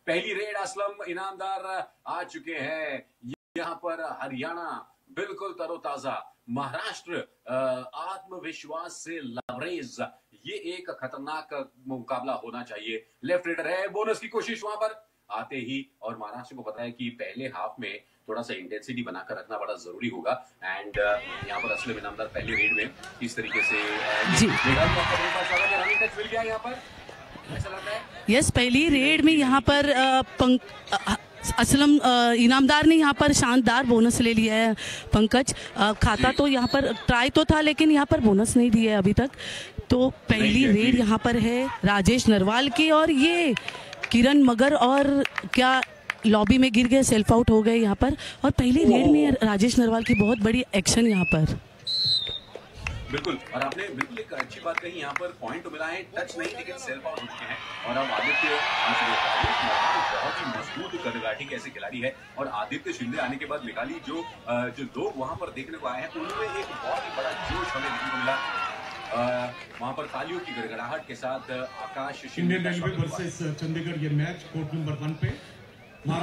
पहली रेड असलम इनामदार आ चुके हैं यहाँ पर। हरियाणा बिल्कुल तरोताजा, महाराष्ट्र आत्मविश्वास से लबरेज। ये एक खतरनाक मुकाबला होना चाहिए। लेफ्ट रेडर है, बोनस की कोशिश वहां पर आते ही, और महाराष्ट्र को पता है कि पहले हाफ में थोड़ा सा इंटेंसिटी बनाकर रखना बड़ा जरूरी होगा। एंड यहाँ पर असलम इनामदार पहले रेड में किस तरीके से मिल गया यहाँ पर, ऐसा लगता है। यस, पहली रेड में यहाँ पर असलम इनामदार ने यहाँ पर शानदार बोनस ले लिया है। पंकज खाता तो यहाँ पर ट्राई तो था, लेकिन यहाँ पर बोनस नहीं दिया है अभी तक। तो पहली रेड यहाँ पर है राजेश नरवाल की, और ये किरण मगर और क्या लॉबी में गिर गए, सेल्फ आउट हो गए यहाँ पर। और पहली रेड में राजेश नरवाल की बहुत बड़ी एक्शन यहाँ पर। बिल्कुल, और आपने बिल्कुल एक अच्छी बात कही, यहाँ पर पॉइंट मिला है, टच नहीं लेकिन सेल्फ आउट हो चुके हैं। और अब आदित्य बहुत ही मजबूत करगाठी के ऐसे खिलाड़ी है, और आदित्य शिंदे आने के बाद निकाली जो लोग वहां पर देखने को आए हैं, उनमें एक बहुत ही बड़ा जोश हमें देखने को मिला। वहां पर तालियों की गड़गड़ाहट के साथ आकाश शिंदे वर्सेस चंडीगढ़ ये मैच कोर्ट नंबर 1 पे।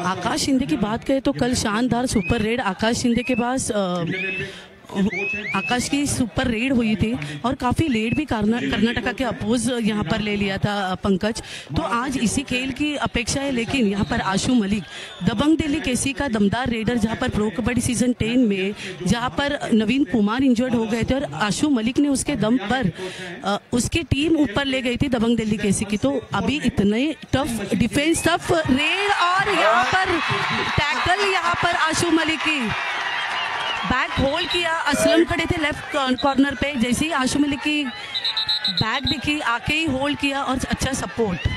आकाश शिंदे की बात करें तो कल शानदार सुपर रेड आकाश शिंदे के पास आकाश की सुपर रेड हुई थी, और काफी लेट भी कर्नाटका के अपोज यहाँ पर ले लिया था पंकज। तो आज इसी खेल की अपेक्षा है, लेकिन यहाँ पर आशु मलिक दबंग दिल्ली केसी का दमदार रेडर, जहाँ पर प्रो कबड्डी सीजन 10 में जहाँ पर नवीन कुमार इंजर्ड हो गए थे और आशु मलिक ने उसके दम पर उसकी टीम ऊपर ले गई थी दबंग दिल्ली केसी की। तो अभी इतने टफ डिफेंस, टफ रेड, और यहाँ पर टैकल यहाँ पर आशु मलिक की बैक होल्ड किया। असलम खड़े थे लेफ्ट कॉर्नर पे, जैसे ही आशु मलिक की बैक दिखी आके ही होल्ड किया, और अच्छा सपोर्ट।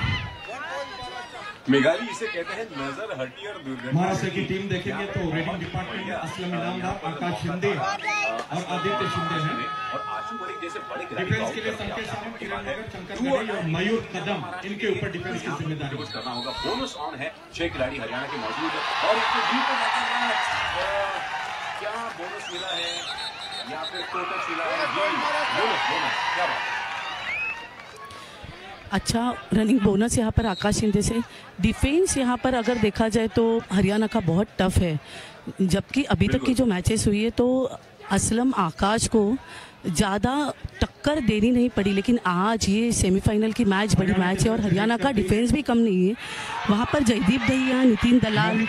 मेघाली इसे कहते हैं नजर हटी और दुर्घटना। महाराष्ट्र की टीम देखेंगे तो रेडिंग डिपार्टमेंट में असलम इनामदार, आकाश शिंदे और आदित्य शिंदे हैं, और आशु मलिक जैसे बड़े डिफेंस के लिए संकेत सावंत, किरण मगर, शंकर गढ़ई और मयूर कदम, इनके ऊपर डिफेंस की जिम्मेदारी करना होगा। बोनस ऑन है, 6 खिलाड़ी हरियाणा के मौजूद है, और क्या बोनस मिला है या फिर टच मिला है, बोनस क्या बात। अच्छा रनिंग बोनस यहाँ पर आकाश शिंदे से। डिफेंस यहाँ पर अगर देखा जाए तो हरियाणा का बहुत टफ है, जबकि अभी तक की जो मैचेस हुई है तो असलम आकाश को ज़्यादा टक्कर देनी नहीं पड़ी, लेकिन आज ये सेमीफाइनल की मैच बड़ी मैच है, और हरियाणा का डिफेंस भी कम नहीं है। वहाँ पर जयदीप दहिया, नितिन दलाल,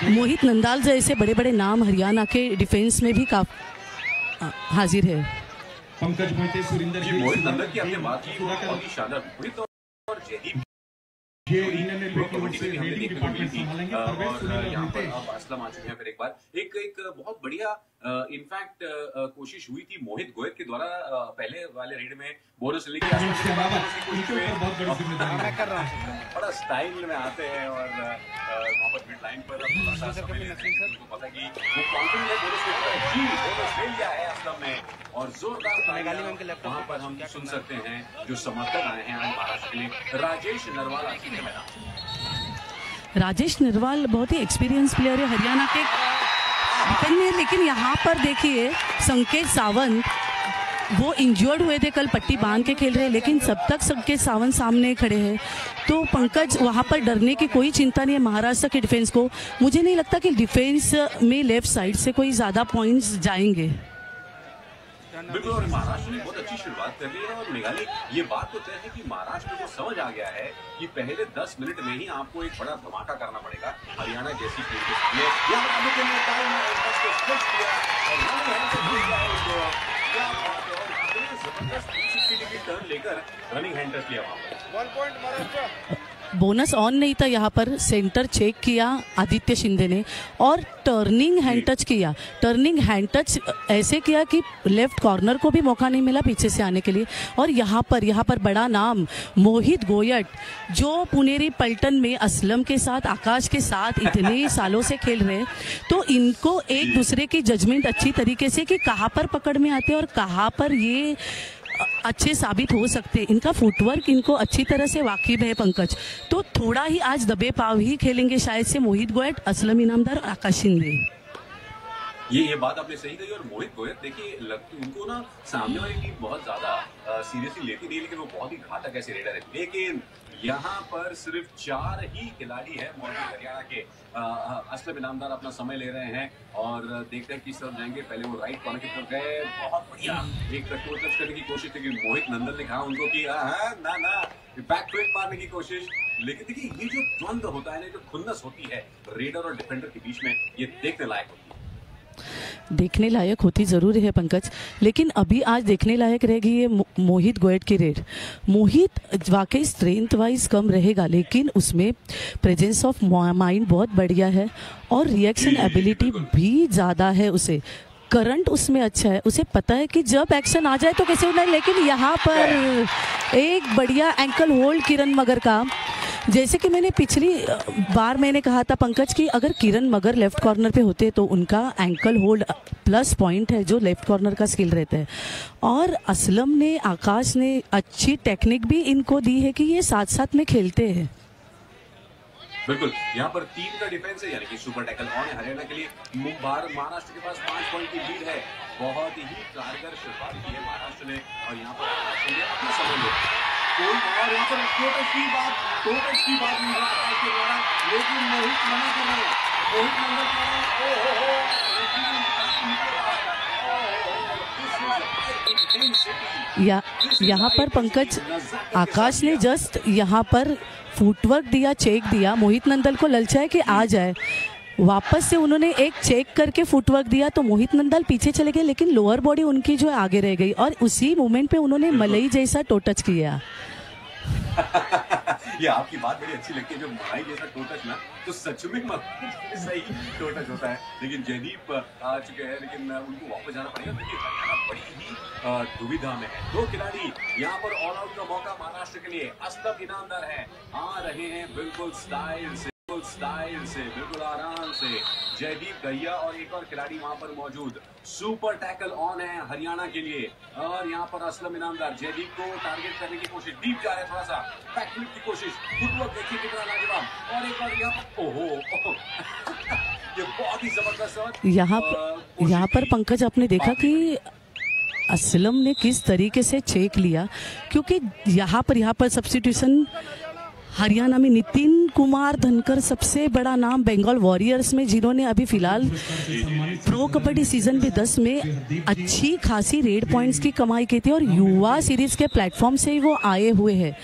मोहित नंदाल जैसे बड़े बड़े नाम हरियाणा के डिफेंस में भी हाजिर है। पंकज मोहिते, सुरिंदर जी, मोहित नंदन की हमने बात की, बहुत ही शानदार मोहित और जयदीप ये इन्होंने रेडिंग डिपार्टमेंट संभालेंगे। और यहाँ पर अब असलम आ चुके हैं फिर एक बार। एक बहुत बढ़िया इनफैक्ट कोशिश हुई थी मोहित गोयत के द्वारा पहले वाले रेड में बोनस लेके बड़ा स्टाइल में आते हैं, और वहाँ पर मिड लाइन पर पता कि वो काउंटिंग में बोनस ले लिया है असलम ने, और जोरदार वहाँ पर हम सुन सकते हैं जो समर्थक आए हैं आज महाराष्ट्र के लिए। राजेश नरवाल आ चुके हैं। राजेश नरवाल बहुत ही एक्सपीरियंस प्लेयर है हरियाणा के, लेकिन यहाँ पर देखिए संकेत सावंत वो इंजर्ड हुए थे, कल पट्टी बांध के खेल रहे हैं, लेकिन सब तक संकेत सावंत सामने खड़े हैं। तो पंकज वहाँ पर डरने की कोई चिंता नहीं है महाराष्ट्र के डिफेंस को। मुझे नहीं लगता कि डिफेंस में लेफ्ट साइड से कोई ज़्यादा पॉइंट्स जाएंगे। बिल्कुल, और महाराष्ट्र ने बहुत अच्छी शुरुआत कर ली है, और मेघाली ये बात तो तय है कि महाराष्ट्र को समझ आ गया है कि पहले 10 मिनट में ही आपको एक बड़ा धमाका करना पड़ेगा हरियाणा जैसी टीम के सामने। टर्न लेकर रनिंग हैंड टच लिया वहां पर। बोनस ऑन नहीं था यहाँ पर, सेंटर चेक किया आदित्य शिंदे ने, और टर्निंग हैंड टच किया। टर्निंग हैंड टच ऐसे किया कि लेफ्ट कॉर्नर को भी मौका नहीं मिला पीछे से आने के लिए। और यहाँ पर बड़ा नाम मोहित गोयट, जो पुनेरी पलटन में असलम के साथ, आकाश के साथ इतने सालों से खेल रहे हैं, तो इनको एक दूसरे की जजमेंट अच्छी तरीके से कि कहाँ पर पकड़ में आते हैं और कहाँ पर ये अच्छे साबित हो सकते हैं। इनका फुटवर्क इनको अच्छी तरह से वाकिफ है पंकज। तो थोड़ा ही आज दबे पाव ही खेलेंगे शायद से मोहित गोयट, असलम इनामदार और आकाश शिंदे। ये बात आपने सही कही। और मोहित गोयत देखिए, उनको ना सामने वाली टीम बहुत ज्यादा सीरियसली लेती नहीं, लेकिन वो बहुत ही घातक ऐसे रेडर है। लेकिन यहाँ पर सिर्फ 4 ही खिलाड़ी है मौजूद हरियाणा के। असलम इनामदार अपना समय ले रहे हैं और देखते हैं किस तरफ जाएंगे। पहले वो राइट कॉर्नर की तरफ गए, बहुत बढ़िया एक टो टच करने की कोशिश, लेकिन मोहित नंदन ने कहा उनको कि ना बैक फ्लिप मारने की कोशिश। लेकिन देखिए ये जो द्वंद्व होता है ना, जो खुन्नस होती है रेडर और डिफेंडर के बीच में, ये देखने लायक होती है। देखने लायक होती ज़रूर है पंकज, लेकिन अभी आज देखने लायक रहेगी ये मोहित गोयट की रेड। मोहित वाकई स्ट्रेंथ वाइज कम रहेगा, लेकिन उसमें प्रेजेंस ऑफ माइंड बहुत बढ़िया है और रिएक्शन एबिलिटी भी ज़्यादा है। उसे करंट उसमें अच्छा है, उसे पता है कि जब एक्शन आ जाए तो कैसे होना है। लेकिन यहाँ पर एक बढ़िया एंकल होल्ड किरण मगर का, जैसे कि मैंने पिछली बार मैंने कहा था पंकज कि अगर किरण मगर लेफ्ट कॉर्नर पे होते तो उनका एंकल होल्ड प्लस पॉइंट है जो लेफ्ट कॉर्नर का स्किल रहता है। और असलम ने, आकाश ने अच्छी टेक्निक भी इनको दी है कि ये साथ साथ में खेलते हैं। बिल्कुल, यहाँ पर 3 का डिफेंस है, यानी कि सुपर टैकल ऑन है हरियाणा के लिए। महाराष्ट्र के पास 5 पॉइंट की लीड है। बहुत ही कारगर शुरुआत की है महाराष्ट्र ने और यहाँ पर अपना समय लिया। और यहाँ पर टोटच की बात नहीं के द्वारा, लेकिन मोहित मना कर रहे हैं। मोहित नंदन यहाँ पर पंकज आकाश ने जस्ट यहाँ पर फुटवर्क दिया, चेक दिया, मोहित नंदन को ललचाए कि आ जाए। वापस से उन्होंने एक चेक करके फुटवर्क दिया तो मोहित नंदन पीछे चले गए, लेकिन लोअर बॉडी उनकी जो है आगे रह गई और उसी मोमेंट पे उन्होंने मलई जैसा टो टच किया। ये आपकी बात बड़ी अच्छी लगती है, जो मलाई जैसा टो टच ना, तो सच में सही टो टच होता है। लेकिन जयदीप आ चुके हैं, लेकिन उनको वापस जाना पड़ेगा। देखिए हरियाणा बड़ी ही दुविधा में है। 2 खिलाड़ी यहाँ पर ऑल आउट का मौका महाराष्ट्र के लिए। असलम इनामदार है, आ रहे हैं बिल्कुल स्टाइल से, बिल्कुल आराम से। जयदीप दहिया और एक और खिलाड़ी वहां पर मौजूद। सुपर टैकल ऑन है हरियाणा के लिए और यहाँ पर असलम इनामदार जयदीप को टारगेट करने की कोशिश। डीप जा रहे, थोड़ा सा बैकफ्लिप की कोशिश। फुटवर्क देखिए कितना लाजवाब। और एक बार यहाँ पर ओहो ये बहुत ही जबरदस्त। यहाँ पर पंकज आपने देखा कि असलम ने किस तरीके से चेक लिया, क्योंकि यहाँ पर सब्स्टिट्यूशन हरियाणा में नितिन कुमार धनकर, सबसे बड़ा नाम बंगाल वॉरियर्स में, जिन्होंने अभी फिलहाल प्रो कबड्डी सीजन भी 10 में अच्छी खासी रेड पॉइंट्स की कमाई की थी और युवा सीरीज के प्लेटफॉर्म से ही वो आए हुए हैं।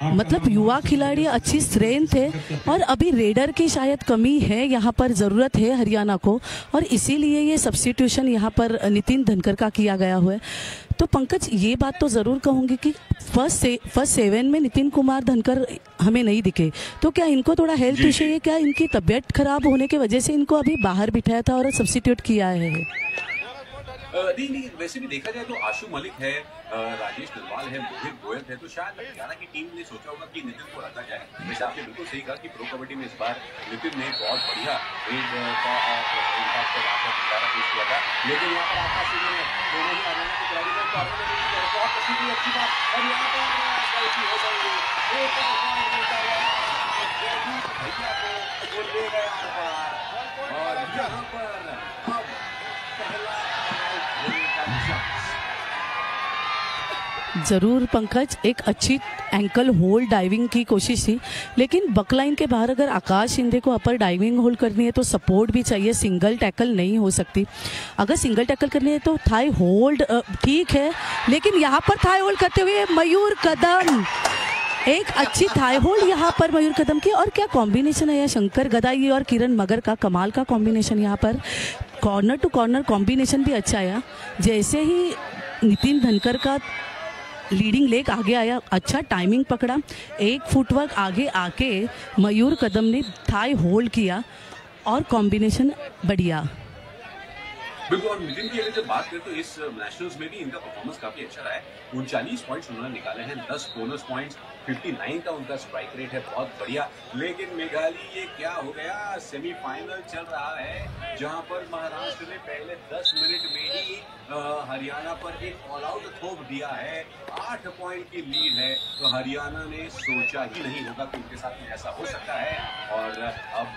मतलब युवा खिलाड़ी, अच्छी स्ट्रेंथ है और अभी रेडर की शायद कमी है, यहाँ पर ज़रूरत है हरियाणा को और इसीलिए ये सब्स्टिट्यूशन यहाँ पर नितिन धनकर का किया गया हुआ है। तो पंकज ये बात तो ज़रूर कहूँगी कि फर्स्ट 7 में नितिन कुमार धनकर हमें नहीं दिखे, तो क्या इनको थोड़ा हेल्थ इशू है, क्या इनकी तबीयत खराब होने की वजह से इनको अभी बाहर बिठाया था और सब्स्टिट्यूट किया है? नहीं, वैसे भी देखा जाए तो आशु मलिक है, राजेश नरवाल है, मोहित गोयल है, तो शायद हरियाणा की टीम ने सोचा होगा कि नितिन को रखा जाए। वैसे आपने बिल्कुल सही कहा कि प्रो कबड्डी में इस बार नितिन ने बहुत बढ़िया रेड का पेश किया था, लेकिन यहाँ पर आकाश ने दोनों ही हरियाणा के खिलाड़ी बहुत अच्छी बात। और यहाँ पर हो जाएगी भैया को ले गए और यहाँ पर जरूर पंकज एक अच्छी एंकल होल्ड डाइविंग की कोशिश थी, लेकिन बकलाइन के बाहर अगर आकाश शिंदे को अपर डाइविंग होल्ड करनी है तो सपोर्ट भी चाहिए, सिंगल टैकल नहीं हो सकती। अगर सिंगल टैकल करनी है तो थाई होल्ड ठीक है, लेकिन यहाँ पर थाई होल्ड करते हुए मयूर कदम, एक अच्छी थाई होल्ड यहाँ पर मयूर कदम की। और क्या कॉम्बिनेशन है शंकर गदाई और किरण मगर का, कमाल का कॉम्बिनेशन। यहाँ पर कॉर्नर टू कॉर्नर कॉम्बिनेशन भी अच्छा आया। जैसे ही नितिन धनकर का लीडिंग लेग आगे आया, अच्छा टाइमिंग पकड़ा, एक फुटवर्क आगे आके मयूर कदम ने थाई होल्ड किया और कॉम्बिनेशन बढ़िया। बिल्कुल। और नितिन की अगर जब बात करें तो इस नेशनल्स में भी इनका परफॉर्मेंस काफी अच्छा रहा है। 39 पॉइंट्स उन्होंने निकाले हैं, 10 बोनस पॉइंट्स, 59 का उनका स्ट्राइक रेट है, बहुत बढ़िया। लेकिन मेघाली ये क्या हो गया, सेमीफाइनल चल रहा है जहां पर महाराष्ट्र ने पहले 10 मिनट में ही हरियाणा पर एक ऑल आउट थोप दिया है। 8 पॉइंट की लीड है, तो हरियाणा ने सोचा ही नहीं होगा कि उनके साथ में ऐसा हो सकता है और और अब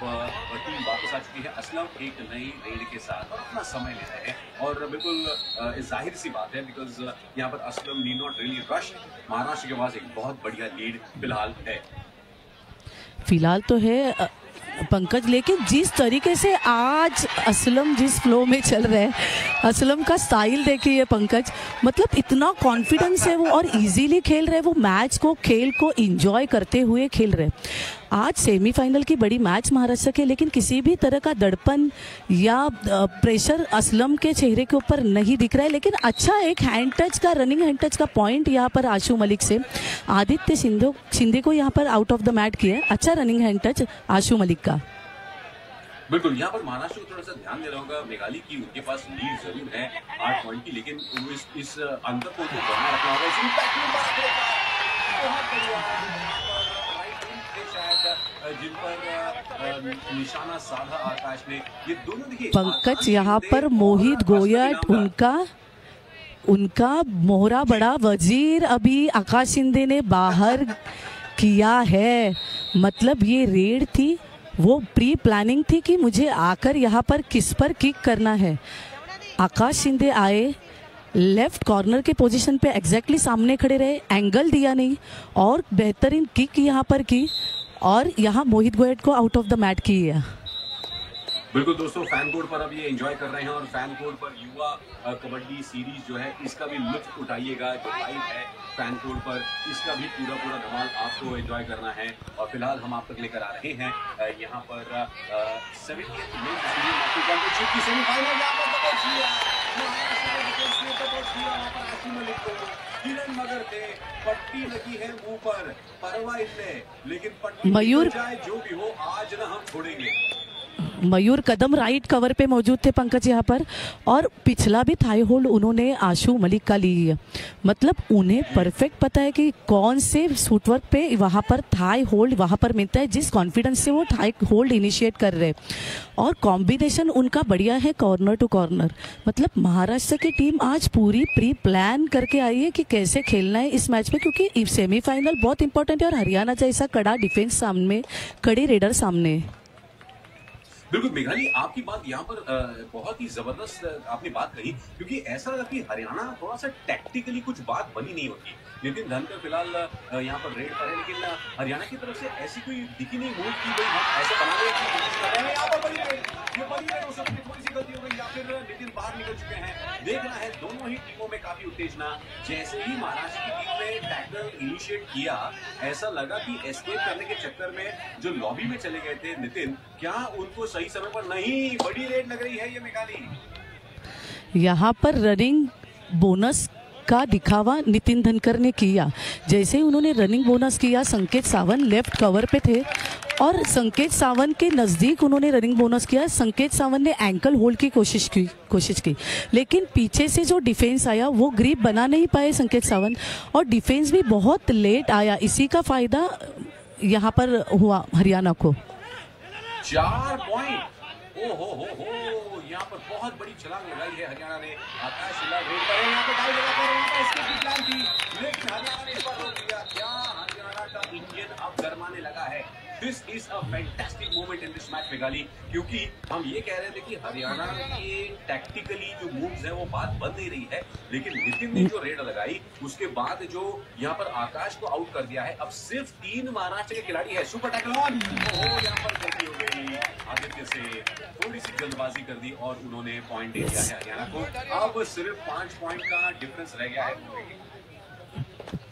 टीम वापस आ चुकी है। असलम एक नई रेड के साथ अपना समय ले रहे हैं और बिल्कुल जाहिर सी बात है बिकॉज यहाँ पर Aslam need not really rush. Maharashtra के पास एक बहुत बढ़िया लीड फिलहाल तो है पंकज, लेकिन जिस तरीके से आज असलम जिस फ्लो में चल रहे हैं, असलम का स्टाइल देखिए पंकज, मतलब इतना कॉन्फिडेंस है वो और इजीली खेल रहे हैं, वो मैच को खेल को एंजॉय करते हुए खेल रहे हैं। आज सेमीफाइनल की बड़ी मैच महाराष्ट्र के, लेकिन किसी भी तरह का दड़पन या प्रेशर असलम के चेहरे के ऊपर नहीं दिख रहा है। लेकिन अच्छा एक हैंड टच का, रनिंग हैंड टच का पॉइंट यहाँ पर आशु मलिक से आदित्य शिंदे को यहाँ पर आउट ऑफ द मैट किया है। अच्छा रनिंग हैंड टच आशु मलिक का। बिल्कुल, यहाँ पर महाराष्ट्र को थोड़ा सा ध्यान देना होगा मेघाली की, उनके पास लीड जरूर है 8 पॉइंट की, लेकिन इस अंतर को बनाए रखना होगा। जिन पर निशाना साधा आकाश ने, ये दोनों देखिए पंकज यहाँ पर मोहित गोयट उनका मोहरा बड़ा वजीर अभी आकाश शिंदे ने बाहर किया है। मतलब ये रेड थी, वो प्री प्लानिंग थी कि मुझे आकर यहाँ पर किस पर किक करना है। आकाश शिंदे आए, लेफ्ट कॉर्नर के पोजीशन पे एग्जैक्टली सामने खड़े रहे, एंगल दिया नहीं और बेहतरीन किक यहाँ पर की और यहाँ मोहित गोयट को आउट ऑफ द मैट की है। बिल्कुल दोस्तों, फैन कोड पर अब ये एंजॉय कर रहे हैं और फैन कोड पर युवा कबड्डी सीरीज जो है इसका भी लुत्फ उठाइएगा जो लाइव है फैन कोड पर, इसका भी पूरा धमाल आपको एंजॉय करना है। और फिलहाल हम आप तक लेकर आ रहे हैं यहाँ पर 70th चैंपियनशिप की सेमीफाइनल। किरण मगर थे, पट्टी लगी है मुंह पर, परवाह इतने, लेकिन पट्टी मयूर जो भी हो आज ना हम छोड़ेंगे। मयूर कदम राइट कवर पे मौजूद थे पंकज यहाँ पर, और पिछला भी थाई होल्ड उन्होंने आशु मलिक का ली है। मतलब उन्हें परफेक्ट पता है कि कौन से फुटवर्क पे वहाँ पर थाई होल्ड वहाँ पर मिलता है, जिस कॉन्फिडेंस से वो थाई होल्ड इनिशिएट कर रहे हैं। और कॉम्बिनेशन उनका बढ़िया है कॉर्नर टू कॉर्नर। मतलब महाराष्ट्र की टीम आज पूरी प्री प्लान करके आई है कि कैसे खेलना है इस मैच में, क्योंकि सेमीफाइनल बहुत इंपॉर्टेंट है और हरियाणा जैसा कड़ा डिफेंस सामने, कड़ी रेडर सामने। बिल्कुल मेघाली, आपकी बात यहाँ पर बहुत ही जबरदस्त आपने बात कही, क्योंकि ऐसा लगा कि हरियाणा थोड़ा सा टैक्टिकली कुछ बात बनी नहीं होती। नितिन धनकर फिलहाल यहाँ पर रेड पर है, लेकिन हरियाणा की तरफ से ऐसी कोई दिखी नहीं मूव की गई, हम ऐसे बनाने की कोशिश कर रहे हैं। यहाँ पर बड़ी रेड हो सकती है, थोड़ी सी गलती हो गई या फिर नितिन बाहर निकल चुके हैं। देखना है दोनों ही टीमों में काफी उत्तेजना। जैसे ही महाराष्ट्र की टीम ने टैकल इनिशिएट किया, ऐसा लगा कि एस्केप करने के चक्कर में जो लॉबी में चले गए थे नितिन, क्या उनको सही समय पर नहीं, बड़ी रेड लग रही है ये मेघाली। यहाँ पर रनिंग बोनस का दिखावा नितिन धनकर ने किया। जैसे ही उन्होंने रनिंग बोनस किया, संकेत सावंत लेफ्ट कवर पे थे और संकेत सावंत के नज़दीक उन्होंने रनिंग बोनस किया। संकेत सावंत ने एंकल होल्ड की कोशिश की, लेकिन पीछे से जो डिफेंस आया वो ग्रिप बना नहीं पाए संकेत सावंत, और डिफेंस भी बहुत लेट आया। इसी का फायदा यहाँ पर हुआ हरियाणा को। 4 पॉइंट, ओ हो, यहाँ पर बहुत बड़ी छलांग लगाई है हरियाणा ने। आकाश रेड पर है, यहाँ पे टाई लगा कर उनका एस्केप की प्लान थी, लेकिन हरियाणा ने इस पर रोक दिया। क्या हरियाणा का इंजन अब गरमाने लगा है। This is a fantastic moment in this match Meghali, क्योंकि हम ये कह रहे थे कि हरियाणा के टैक्टिकली जो मूव्स है वो बात बन नहीं रही है, लेकिन नितिन ने जो रेड लगाई उसके बाद जो यहाँ पर आकाश को आउट कर दिया है। अब सिर्फ 3 महाराष्ट्र के खिलाड़ी है। सुपर टैकल ऑन, यहाँ पर गलती हो गई आदित्य से, थोड़ी सी जल्दबाजी कर दी और उन्होंने पॉइंट दे दिया है हरियाणा को। अब सिर्फ 5 पॉइंट का डिफरेंस रह गया है,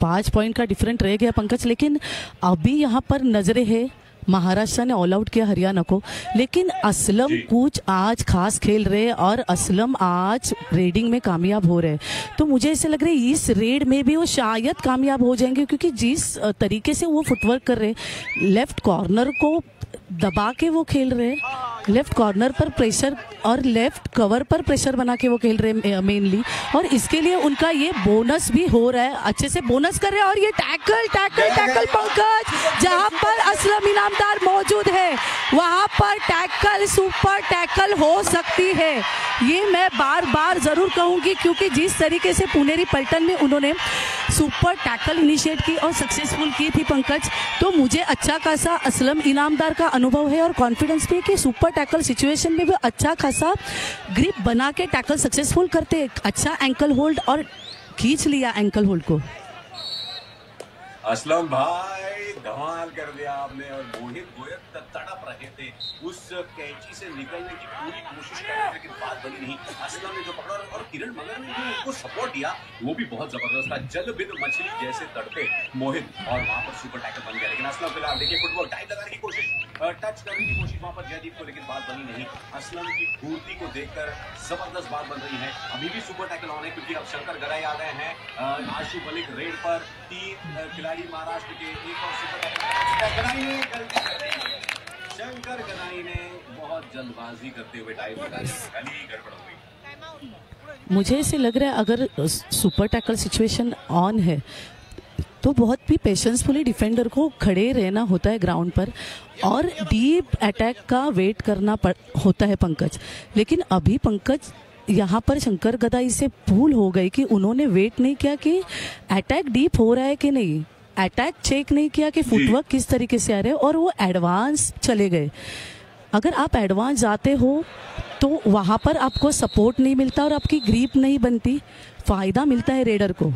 5 पॉइंट का डिफरेंट रह गया पंकज। लेकिन अभी यहाँ पर नजरें है, महाराष्ट्र ने ऑल आउट किया हरियाणा को, लेकिन असलम कुछ आज खास खेल रहे और असलम आज रेडिंग में कामयाब हो रहे। तो मुझे ऐसे लग रहा है इस रेड में भी वो शायद कामयाब हो जाएंगे, क्योंकि जिस तरीके से वो फुटवर्क कर रहे, लेफ्ट कॉर्नर को दबा के वो खेल रहे, लेफ्ट कॉर्नर पर प्रेशर और लेफ्ट कवर पर प्रेशर बना के वो खेल रहे मेनली, और इसके लिए उनका ये बोनस भी हो रहा है, अच्छे से बोनस कर रहे हैं। और ये टैकल पंकज, जहां पर असलम इनामदार मौजूद है, वहां पर टैकल, सुपर टैकल हो सकती है, ये मैं बार बार जरूर कहूंगी, क्योंकि जिस तरीके से पुनेरी पलटन में उन्होंने सुपर टैकल इनिशिएट की और सक्सेसफुल की थी पंकज, तो मुझे अच्छा खासा असलम इनामदार का अनुभव है और कॉन्फिडेंस भी है कि सुपर टैकल सिचुएशन में भी अच्छा खासा ग्रिप बना के टैकल सक्सेसफुल करते, अच्छा एंकल होल्ड और खींच लिया एंकल होल्ड को। असलम भाई धमाल कर दिया आपने, और मोहित गोयल तड़प रहे थे, उस कैंची से निकलने की पूरी कोशिश कर रहे थे, लेकिन बात बनी नहीं। असलम ने जो पकड़ा और किरण मगर ने जो उनको सपोर्ट दिया वो भी बहुत जबरदस्त था, जल बिन मछली जैसे तड़पे मोहित, और वहां पर सुपर टैकल बन गया। लेकिन असलम फिलहाल देखिए फुटबॉल डाइव लगाने की कोशिश, टच करने की कोशिश वहां पर जयदीप को, लेकिन बात बनी नहीं। असलम की फुर्ती को देखकर जबरदस्त बात बन रही है। अभी भी सुपर टैकल ऑन है, क्योंकि अब शंकर गराई आ गए हैं आशु मलिक रेड पर, 3 खिलाड़ी महाराष्ट्र के, एक और सुपर टैकल गराई ने गलती कर दी। शंकर गराई ने बहुत जल्दबाजी करते हुए डाइव लगा दी, गली गड़बड़ हो गई। मुझे ऐसे लग रहा है अगर सुपर टैकल सिचुएशन ऑन है तो बहुत भी पेशेंसफुली डिफेंडर को खड़े रहना होता है ग्राउंड पर और डीप अटैक का वेट करना होता है पंकज। लेकिन अभी पंकज यहाँ पर शंकर गदाई से भूल हो गई कि उन्होंने वेट नहीं किया कि अटैक डीप हो रहा है कि नहीं, अटैक चेक नहीं किया कि फुटवर्क किस तरीके से आ रहे हैं, और वो एडवांस चले गए। अगर आप एडवांस जाते हो तो वहाँ पर आपको सपोर्ट नहीं मिलता और आपकी ग्रिप नहीं बनती, फायदा मिलता है रेडर को।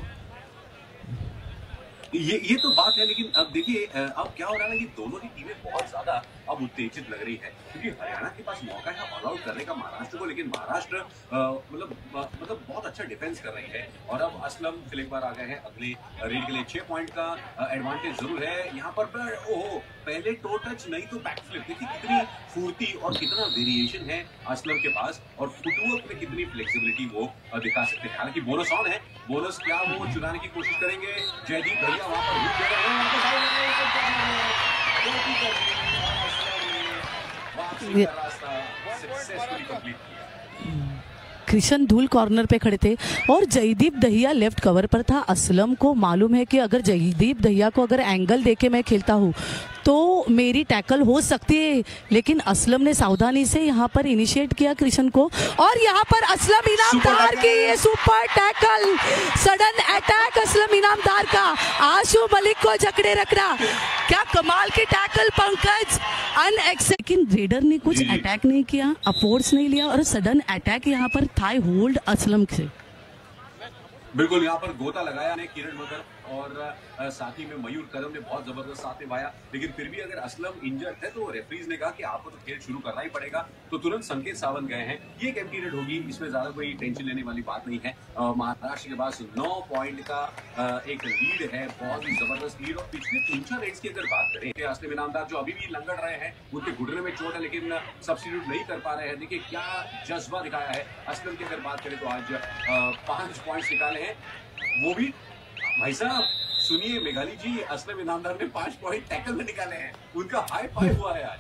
ये तो बात है, लेकिन अब देखिए अब क्या हो रहा है कि दोनों की टीमें बहुत ज्यादा अब उत्तेजित लग रही है, क्योंकि हरियाणा के पास मौका है ऑल आउट करने का महाराष्ट्र को, लेकिन महाराष्ट्र मतलब बहुत अच्छा डिफेंस कर रही है। और अब असलम फिर एक बार आ गए हैं अगले रेड के लिए, 6 पॉइंट का एडवांटेज जरूर है यहाँ पर। ओहो, पहले टो टच नहीं तो बैक फ्लिप, देखिए कितनी फुर्ती और कितना वेरिएशन है असलम के पास, और फुटवर्क में कितनी फ्लेक्सिबिलिटी वो दिखा सकते हैं। हालांकि बोनस ऑन है, बोनस क्या वो चुराने की कोशिश करेंगे जयदीप भैया, वहां पर रुक गए हैं, वापसी का रास्ता सक्सेसफुली कंप्लीट किया। कृष्ण धूल कॉर्नर पे खड़े थे और जयदीप दहिया लेफ्ट कवर पर था। असलम को मालूम है कि अगर जयदीप दहिया को अगर एंगल देके मैं खेलता हूँ तो मेरी टैकल हो सकती है, लेकिन असलम ने सावधानी से यहाँ पर इनिशिएट किया कृष्ण को, और यहाँ पर असलम इनामदार की ये super tackle, sudden attack Aslam Inamdar का, आशु मलिक को जकड़े रखना, क्या कमाल की टैकल पंकज, लेकिन रेडर ने कुछ अटैक नहीं किया, अफोर्स नहीं लिया, और सडन अटैक यहाँ पर थाई होल्ड असलम से। बिल्कुल यहाँ पर गोता लगाया ने किरण मगर, और साथ ही में मयूर कदम ने बहुत जबरदस्त साथ निभाया। लेकिन फिर भी अगर असलम इंजर्ड थे तो रेफरीज ने कहा कि आपको तो खेल शुरू करना ही पड़ेगा, तो तुरंत संकेत सावंत गए हैं। ये एक एम्प्टी रेड होगी, इसमें ज्यादा कोई टेंशन लेने वाली बात नहीं है। महाराष्ट्र के पास 9 पॉइंट का एक लीड है, बहुत ही जबरदस्त लीड। और पिछले 3-4 रेड्स की अगर बात करें, असलम इनामदार जो अभी भी लंगड़ रहे हैं, उनके घुटने में चोट है लेकिन सब्स्टिट्यूट नहीं कर पा रहे हैं। देखिए क्या जज्बा दिखाया है असलम की। अगर बात करें तो आज 5 पॉइंट्स निकाले हैं, वो भी भाई साहब सुनिए मेघाली जी, असलम इनामदार ने 5 पॉइंट टैकल में निकाले हैं, उनका हाई फाइव हुआ है आज।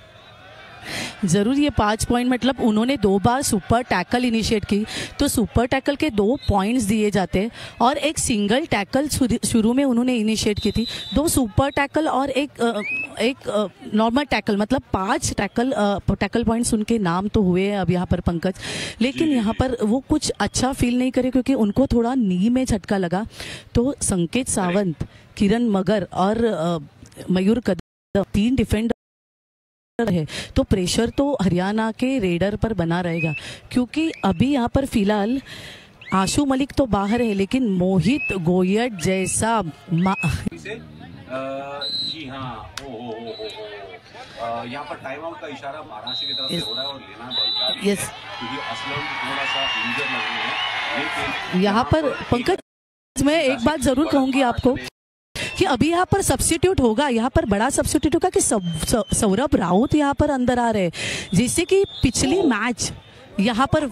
जरूर ये 5 पॉइंट मतलब उन्होंने 2 बार सुपर टैकल इनिशिएट की, तो सुपर टैकल के 2 पॉइंट्स दिए जाते, और एक सिंगल टैकल शुरू में उन्होंने इनिशिएट की थी, 2 सुपर टैकल और एक नॉर्मल टैकल, मतलब 5 टैकल पॉइंट्स उनके नाम तो हुए हैं अब यहाँ पर पंकज। लेकिन यहाँ पर वो कुछ अच्छा फील नहीं करे क्योंकि उनको थोड़ा नी में झटका लगा, तो संकेत सावंत, किरण मगर और मयूर कदम 3 डिफेंडर है, तो प्रेशर तो हरियाणा के रेडर पर बना रहेगा, क्योंकि अभी यहाँ पर फिलहाल आशु मलिक तो बाहर है, लेकिन मोहित गोयल जैसा जी हाँ, यहाँ पर टाइम आउट का इशारा महाराष्ट्र की तरफ से हो रहा है और लेना बनता है, क्योंकि असलम थोड़ा सा इंजर लग रहे हैं। लेकिन यहाँ पर पंकज मैं एक बात जरूर कहूंगी आपको कि अभी यहाँ पर सब्स्टिट्यूट होगा, यहाँ पर बड़ा सब्स्टिट्यूट होगा कि सौरभ राउत यहाँ पर अंदर आ रहे हैं, जैसे कि पिछली मैच यहाँ पर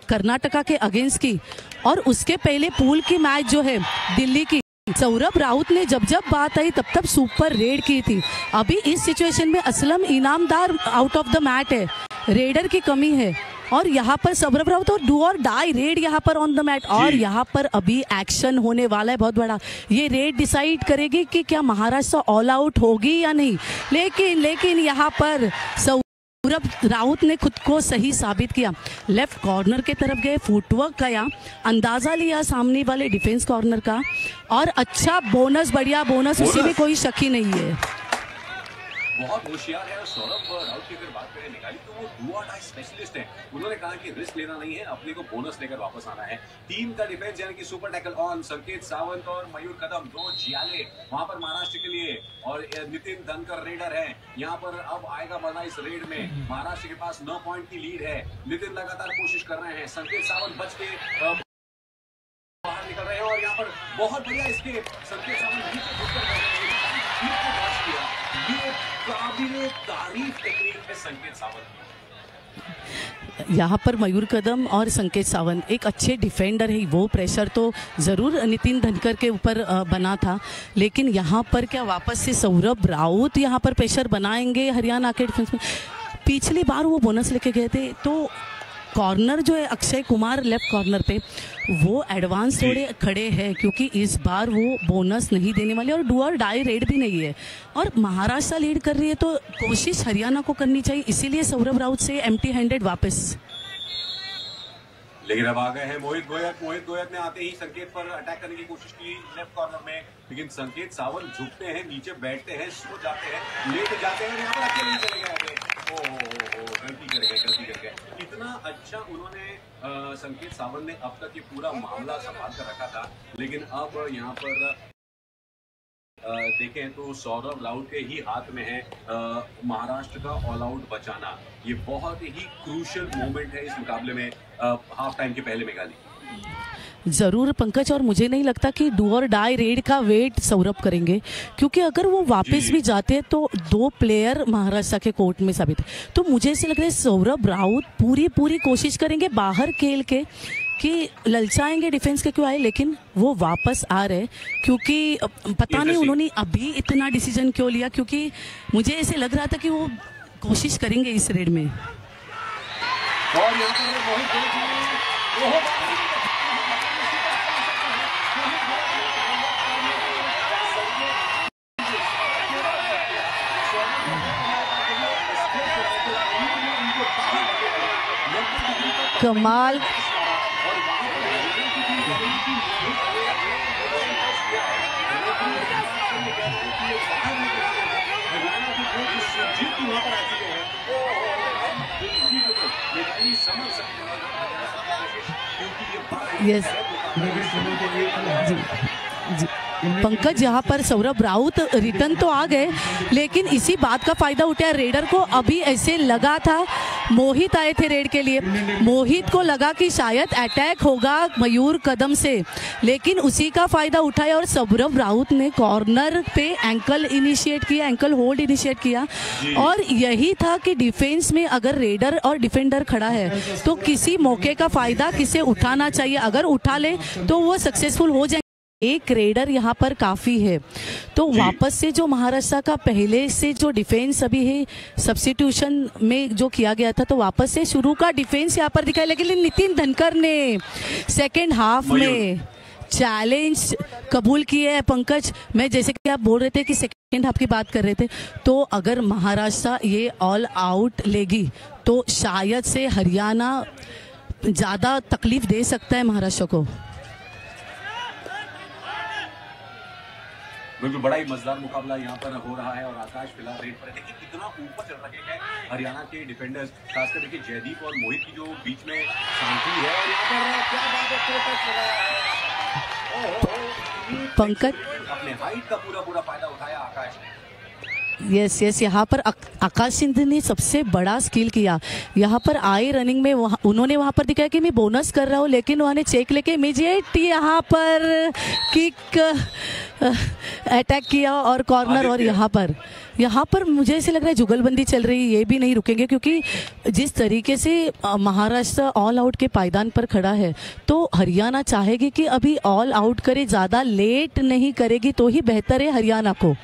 कर्नाटका के अगेंस्ट की और उसके पहले पूल की मैच जो है दिल्ली की, सौरभ राउत ने जब बात आई तब सुपर रेड की थी। अभी इस सिचुएशन में Aslam Inamdar out of the mat है, रेडर की कमी है, और यहाँ पर सौरभ राउत और डू और डाई रेड यहाँ पर ऑन द मैट, और यहाँ पर अभी एक्शन होने वाला है बहुत बड़ा। ये रेड डिसाइड करेगी कि क्या महाराष्ट्र ऑल आउट होगी या नहीं, लेकिन यहाँ पर सौरभ राउत ने खुद को सही साबित किया, लेफ्ट कॉर्नर के तरफ गए, फुटवर्क किया, अंदाजा लिया सामने वाले डिफेंस कॉर्नर का, और अच्छा बोनस, बढ़िया बोनस, उसी में कोई शक ही नहीं है। बहुत होशियार है। और सौरभ राउत की अगर बात करें निकाली तो वो डू और डाई स्पेशलिस्ट है। उन्होंने कहा कि रिस्क लेना नहीं है, अपने को बोनस लेकर वापस आना है। टीम का डिफेंस यानी कि सुपर टैकल ऑन, संकेत सावंत और मयूर कदम, दो जियाले वहां पर महाराष्ट्र के लिए, और नितिन धनकर रेडर है यहाँ पर। अब आएगा मजा इस रेड में। महाराष्ट्र के पास 9 पॉइंट की लीड है। नितिन लगातार कोशिश कर रहे हैं, संकेत सावंत बच के बाहर निकल रहे हैं, और यहाँ पर बहुत बढ़िया इसके संकेत सावंत ये काबिले तारीफ टेक्निक है संकेत सावंत। यहाँ पर मयूर कदम और संकेत सावंत एक अच्छे डिफेंडर है, वो प्रेशर तो ज़रूर नितिन धनकर के ऊपर बना था, लेकिन यहाँ पर क्या वापस से सौरभ राउत यहाँ पर प्रेशर बनाएंगे हरियाणा के डिफेंस में। पिछली बार वो बोनस लेके गए थे, तो कॉर्नर जो है अक्षय कुमार लेफ्ट कॉर्नर पे वो एडवांस थोड़े खड़े हैं, क्योंकि इस बार वो बोनस नहीं देने वाले, और डू और डाई रेड भी नहीं है, और महाराष्ट्र लीड कर रही है, तो कोशिश हरियाणा को करनी चाहिए, इसीलिए सौरभ राउत से एम्प्टी हैंडेड वापस। लेकिन अब आ गए हैं मोहित गोयत। मोहित गोयत ने आते ही संकेत पर अटैक करने की कोशिश की लेफ्ट कॉर्नर में, लेकिन संकेत सावंत झुकते हैं, नीचे बैठते हैं, सो जाते हैं, लेट जाते हैं, यहाँ पर अकेले नहीं चले गए। गलती कर गए। इतना अच्छा उन्होंने संकेत सावंत ने अब तक ये पूरा मामला संभाल कर रखा था, लेकिन अब यहाँ पर देखें तो सौरभ राउत के ही हाथ में है महाराष्ट्र का ऑल आउट बचाना। ये बहुत ही क्रूशियल मोमेंट है इस मुकाबले में हाफ टाइम के पहले मेघाली। ज़रूर पंकज, और मुझे नहीं लगता कि डू और डाई रेड का वेट सौरभ करेंगे, क्योंकि अगर वो वापस भी जाते हैं तो 2 प्लेयर महाराष्ट्र के कोर्ट में साबित है। तो मुझे ऐसे लग रहा है सौरभ राउत पूरी कोशिश करेंगे बाहर खेल के कि ललचाएंगे डिफेंस के क्यों आए, लेकिन वो वापस आ रहे, क्योंकि पता नहीं उन्होंने अभी इतना डिसीजन क्यों लिया, क्योंकि मुझे ऐसे लग रहा था कि वो कोशिश करेंगे इस रेड में। और यहाँ पर कमाल। यस जी पंकज, यहाँ पर सौरभ राउत रिटर्न तो आ गए, लेकिन इसी बात का फायदा उठाया रेडर को। अभी ऐसे लगा था, मोहित आए थे रेड के लिए, मोहित को लगा कि शायद अटैक होगा मयूर कदम से, लेकिन उसी का फायदा उठाया और सौरभ राउत ने कॉर्नर पे एंकल इनिशिएट किया, एंकल होल्ड इनिशिएट किया। और यही था कि डिफेंस में अगर रेडर और डिफेंडर खड़ा है तो किसी मौके का फायदा किसे उठाना चाहिए, अगर उठा ले तो वो सक्सेसफुल हो जाए। एक रेडर यहाँ पर काफ़ी है, तो वापस से जो महाराष्ट्र का पहले से जो डिफेंस अभी है सब्स्टिट्यूशन में जो किया गया था, तो वापस से शुरू का डिफेंस यहाँ पर दिखाया, लेकिन नितिन धनकर ने सेकेंड हाफ में चैलेंज कबूल किए है। पंकज, मैं जैसे कि आप बोल रहे थे कि सेकेंड हाफ की बात कर रहे थे, तो अगर महाराष्ट्र ये ऑल आउट लेगी तो शायद से हरियाणा ज़्यादा तकलीफ दे सकता है महाराष्ट्र को। बिल्कुल बड़ा ही मजेदार मुकाबला यहाँ पर हो रहा है, और आकाश फिलहाल रेड पर है। देखिए कितना ऊपर चल रहे हैं हरियाणा के डिफेंडर्स, खासकर देखिए जयदीप और मोहित की जो बीच में शांति है, और यहाँ पर क्या बात है पंकज, अपने हाइट का पूरा फायदा उठाया आकाश ने। यस यहाँ पर आकाश सिंधु ने सबसे बड़ा स्किल किया। यहाँ पर आए रनिंग में उन्होंने वहाँ पर दिखाया कि मैं बोनस कर रहा हूँ, लेकिन उन्होंने चेक लेके इमीडिएट यहाँ पर किक अटैक किया और कॉर्नर। और यहाँ पर मुझे ऐसे लग रहा है जुगलबंदी चल रही है, ये भी नहीं रुकेंगे, क्योंकि जिस तरीके से महाराष्ट्र ऑल आउट के पायदान पर खड़ा है, तो हरियाणा चाहेगी कि अभी ऑल आउट करे, ज़्यादा लेट नहीं करेगी तो ही बेहतर है हरियाणा को।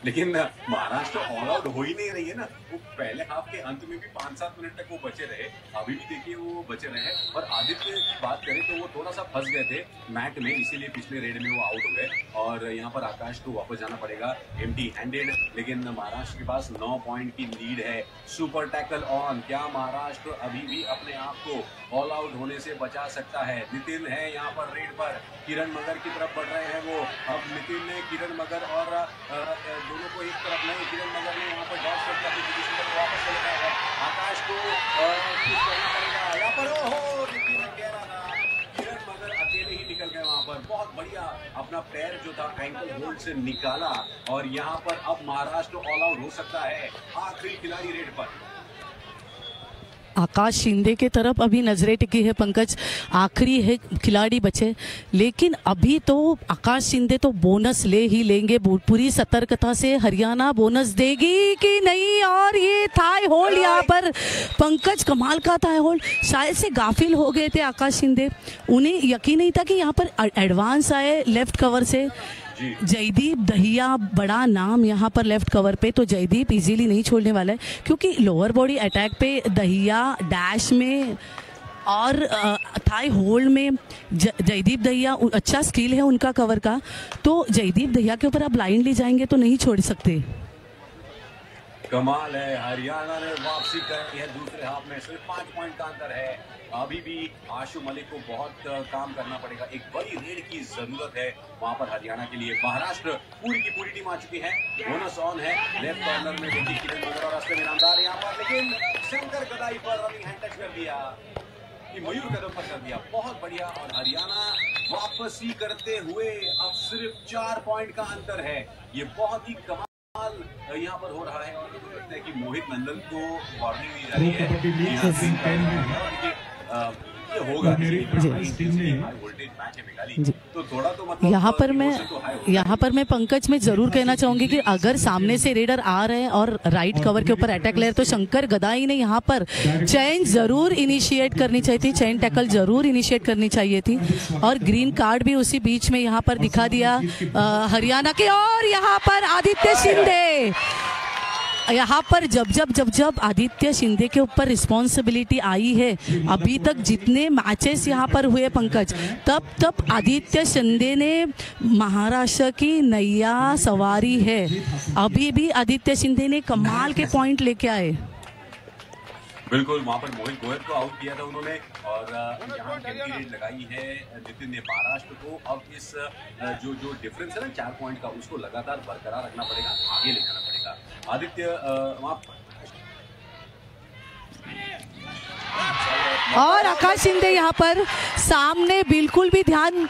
लेकिन महाराष्ट्र ऑल आउट हो ही नहीं रही है ना। वो पहले हाफ के अंत में भी 5-7 मिनट तक वो बचे रहे, अभी भी देखिए वो बचे रहे। और आदित्य की बात करें तो वो थोड़ा सा फंस गए थे मैट में, इसीलिए पिछले रेड में वो आउट हो गए। और यहाँ पर आकाश को वापस जाना पड़ेगा एम्प्टी हैंडेड, लेकिन महाराष्ट्र के पास 9 पॉइंट की लीड है। सुपर टैकल ऑन, क्या महाराष्ट्र अभी भी अपने आप को ऑल आउट होने से बचा सकता है? नितिन है यहाँ पर रेड पर, किरण मगर की तरफ बढ़ रहे हैं वो। अब नितिन ने किरण मगर और दोनों को एक तरफ नहीं, किरण मगर ने वहाँ पर डॉट करके अपनी पोजीशन पर वापस चले गए हैं। आकाश को कुछ करना पड़ेगा यहाँ पर। ओहो, नितिन कह रहा था, किरण मगर अकेले ही निकल गए वहाँ पर। बहुत बढ़िया अपना पैर जो था एंकल होल्ड से निकाला और यहाँ पर अब महाराष्ट्र ऑल आउट हो सकता है। आखिरी खिलाड़ी रेड पर आकाश शिंदे के तरफ अभी नजरें टिकी है पंकज, आखिरी है खिलाड़ी बचे, लेकिन अभी तो आकाश शिंदे तो बोनस ले ही लेंगे। पूरी सतर्कता से हरियाणा बोनस देगी कि नहीं? और ये थाई होल्ड यहाँ पर पंकज, कमाल का थाई होल्ड। शायद से गाफिल हो गए थे आकाश शिंदे, उन्हें यकीन नहीं था कि यहाँ पर एडवांस आए लेफ्ट कवर से। जयदीप दहिया बड़ा नाम यहाँ पर लेफ्ट कवर पे, तो जयदीप इजीली नहीं छोड़ने वाला है, क्योंकि लोअर बॉडी अटैक पे दहिया डैश में और थाई होल्ड में जयदीप दहिया अच्छा स्किल है उनका कवर का। तो जयदीप दहिया के ऊपर आप ब्लाइंडली जाएंगे तो नहीं छोड़ सकते। कमाल है, हरियाणा ने वापसी कर है दूसरे हाफ में। सिर्फ 5 पॉइंट का अंतर है। अभी भी आशु मलिक को बहुत काम करना पड़ेगा। एक बड़ी रेड की जरूरत है वहां पर हरियाणा के लिए। महाराष्ट्र पूरी की पूरी टीम आ चुकी है, बोनस ऑन है। लेफ्ट कॉर्नर में देखिए किरण मगर और असलम इनामदार यहाँ पर, लेकिन शंकर गदाई पर रनिंग हैंड टच कर दिया, मयूर कदम पर कर दिया। बहुत बढ़िया। और हरियाणा वापसी करते हुए अब सिर्फ 4 पॉइंट का अंतर है। ये बहुत ही कमाल यहाँ पर हो रहा है। और मुझे लगता है कि मोहित नंदन को वार्निंग दी जा रही है। ये होगा तो थोड़ा तो मतलब यहाँ पर मैं पंकज में जरूर कहना चाहूंगी कि अगर सामने से रेडर आ रहे हैं और राइट कवर के ऊपर अटैक ले रहे, तो शंकर गदाई ने यहाँ पर चेन जरूर इनिशिएट करनी चाहिए थी, चेन टैकल जरूर इनिशिएट करनी चाहिए थी। और ग्रीन कार्ड भी उसी बीच में यहाँ पर दिखा दिया हरियाणा के। और यहाँ पर आदित्य शिंदे, यहाँ पर जब आदित्य शिंदे के ऊपर रिस्पॉन्सिबिलिटी आई है, अभी तक जितने मैचेस यहाँ पर हुए पंकज, तब आदित्य शिंदे ने महाराष्ट्र की नैया सवारी है। अभी भी आदित्य शिंदे ने कमाल के पॉइंट लेके आए। बिल्कुल, वहां पर मोहित गोयल को आउट किया था उन्होंने और यहाँ कैंटी रेड लगाई है नितिन ने महाराष्ट्र को। अब इस जो डिफरेंस है ना 4 पॉइंट का, उसको लगातार बरकरार रखना पड़ेगा, आगे ले जाना पड़ेगा। आदित्य और आकाश शिंदे यहाँ पर सामने बिल्कुल भी ध्यान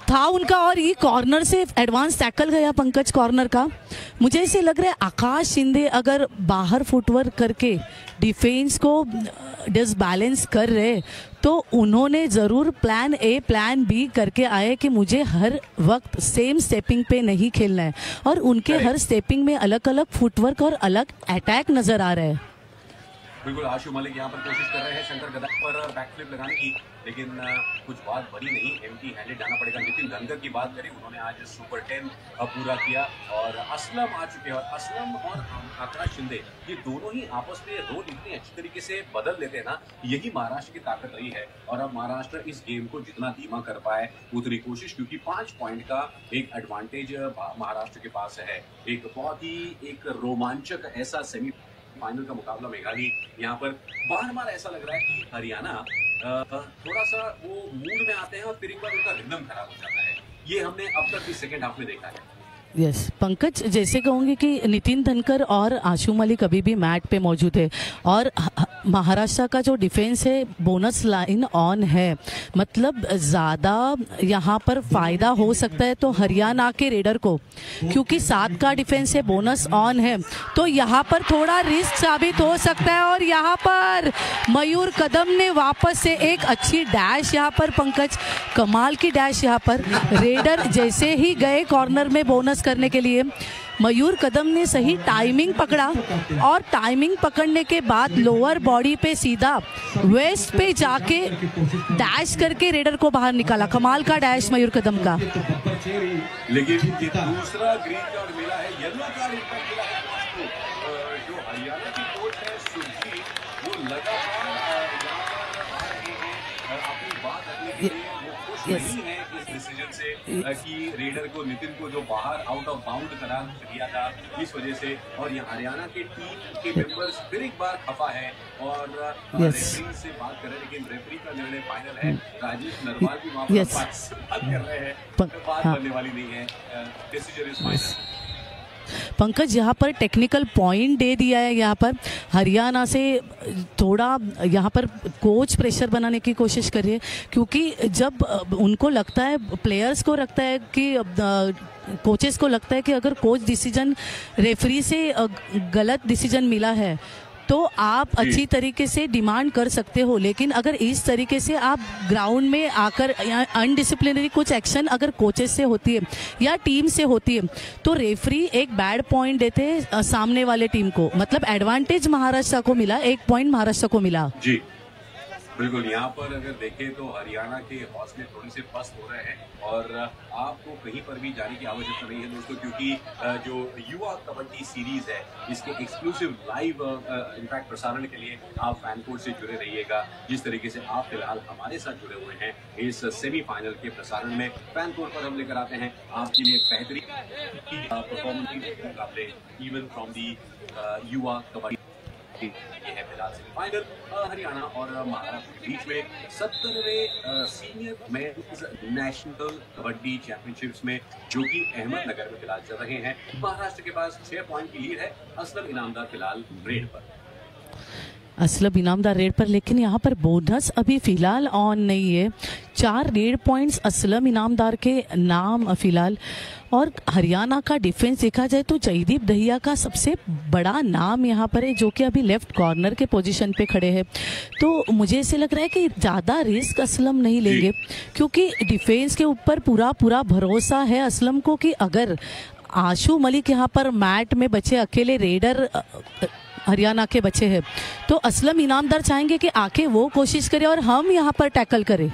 था उनका। और ये कॉर्नर से एडवांस टैकल गया पंकज कॉर्नर का। मुझे ऐसे लग रहा है आकाश शिंदे अगर बाहर फुटवर्क करके डिफेंस को डिसबैलेंस कर रहे, तो उन्होंने ज़रूर प्लान ए प्लान बी करके आए कि मुझे हर वक्त सेम स्टेपिंग पे नहीं खेलना है। और उनके हर स्टेपिंग में अलग अलग फुटवर्क और अलग अटैक नजर आ रहा है। बिल्कुल, आशु मलिक यहाँ पर कोशिश कर रहे हैं शंकर गदाई पर बैकफ्लिप लगाने की, लेकिन कुछ बात बनी नहीं। एम्प्टी हैंडेड जाना पड़ेगा। नितिन धनगर की बात करें, उन्होंने आज सुपर 10 पूरा किया। और असलम आ चुके हैं, और असलम और आकाश शिंदे ये दोनों ही आपस में रोल इतनी अच्छी तरीके से बदल लेते हैं ना, यही महाराष्ट्र की ताकत रही है। और अब महाराष्ट्र इस गेम को जितना धीमा कर पाए उतनी कोशिश, क्योंकि 5 पॉइंट का एक एडवांटेज महाराष्ट्र के पास है। एक बहुत ही एक रोमांचक ऐसा सेमी फाइनल का मुकाबला मेघाली। यहाँ पर बार ऐसा लग रहा है कि हरियाणा थोड़ा सा वो मूड में आते हैं और फिर एक बार उनका रिदम खराब हो जाता है। ये हमने अब तक इस सेकेंड हाफ में देखा है। यस पंकज, जैसे कहूँगी कि नितिन धनकर और आशु मलिक अभी भी मैट पे मौजूद है। और महाराष्ट्र का जो डिफेंस है बोनस लाइन ऑन है, मतलब ज़्यादा यहाँ पर फ़ायदा हो सकता है तो हरियाणा के रेडर को, क्योंकि 7 का डिफेंस है, बोनस ऑन है, तो यहाँ पर थोड़ा रिस्क साबित हो सकता है। और यहाँ पर मयूर कदम ने वापस से एक अच्छी डैश यहाँ पर पंकज, कमाल की डैश यहाँ पर। रेडर जैसे ही गए कॉर्नर में बोनस करने के लिए, मयूर कदम ने सही टाइमिंग पकड़ा और टाइमिंग पकड़ने के बाद लोअर बॉडी पे सीधा वेस्ट पे जाके डैश करके रेडर को बाहर निकाला। कमाल का डैश मयूर कदम का। कचेरी लेकिन ये जीता। दूसरा ग्रीन कार्ड मिला है, येलो कार्ड इनफैक्ट मिला है कोच को। जो हरियाणा की कोच है सुरजीत, वो लगातार यहाँ पर आ रहे हैं अपनी बात रखने के लिए। वो खुश नहीं है इस डिसीजन से कि रेडर को, नितिन को जो बाहर आउट ऑफ बाउंड करार दिया था इस वजह से। और यहाँ हरियाणा के टीम के मेंबर्स फिर एक बार खफा है और रेफरी से बात कर रहे हैं, लेकिन रेफरी का निर्णय फाइनल है। राजेश नरवाल भी वहाँ पर बात कर रहे हैं, बात बनने वाली नहीं है, डिसीजन इज फाइनल। पंकज यहाँ पर टेक्निकल पॉइंट दे दिया है। यहाँ पर हरियाणा से थोड़ा यहाँ पर कोच प्रेशर बनाने की कोशिश कर रही है, क्योंकि जब उनको लगता है, प्लेयर्स को लगता है कि कोचेस को लगता है कि अगर कोच डिसीजन रेफरी से गलत डिसीजन मिला है तो आप अच्छी तरीके से डिमांड कर सकते हो, लेकिन अगर इस तरीके से आप ग्राउंड में आकर अनडिसिप्लिनरी कुछ एक्शन अगर कोचेस से होती है या टीम से होती है तो रेफरी एक बैड पॉइंट देते हैं सामने वाले टीम को। मतलब एडवांटेज महाराष्ट्र को मिला, 1 पॉइंट महाराष्ट्र को मिला। जी बिल्कुल। यहाँ पर अगर देखें तो हरियाणा के हौसले थोड़े से पस्त हो रहे हैं और आपको कहीं पर भी जाने की आवश्यकता नहीं है दोस्तों, क्योंकि जो युवा कबड्डी सीरीज है इसके एक्सक्लूसिव लाइव इनफैक्ट प्रसारण के लिए आप फैनकोड से जुड़े रहिएगा। जिस तरीके से आप फिलहाल हमारे साथ जुड़े हुए हैं इस सेमीफाइनल के प्रसारण में, फैनकोड पर हम लेकर आते हैं आपके लिए बेहतरीन परफॉर्मेंस मुकाबले इवन फ्रॉम दी युवा कबड्डी। ये है फिलहाल सेमीफाइनल हरियाणा और महाराष्ट्र के बीच में 70वें senior mens national kabaddi championships में, जो कि अहमदनगर में फिलहाल चल रहे हैं। महाराष्ट्र के पास 6 पॉइंट की लीड है। असलम इनामदार फिलहाल रेड पर, असलम इनामदार रेड पर, लेकिन यहाँ पर बोनस अभी फिलहाल ऑन नहीं है। 4 रेड पॉइंट्स असलम इनामदार के नाम फिलहाल। और हरियाणा का डिफेंस देखा जाए तो जयदीप दहिया का सबसे बड़ा नाम यहाँ पर है, जो कि अभी लेफ्ट कॉर्नर के पोजीशन पे खड़े हैं। तो मुझे ऐसे लग रहा है कि ज़्यादा रिस्क असलम नहीं लेंगे, क्योंकि डिफेंस के ऊपर पूरा भरोसा है असलम को कि अगर आशु मलिक यहाँ पर मैट में बचे अकेले, रेडर हरियाणा के बच्चे हैं, तो असलम इनामदार चाहेंगे कि आके वो कोशिश करे और हम यहाँ पर टैकल करें।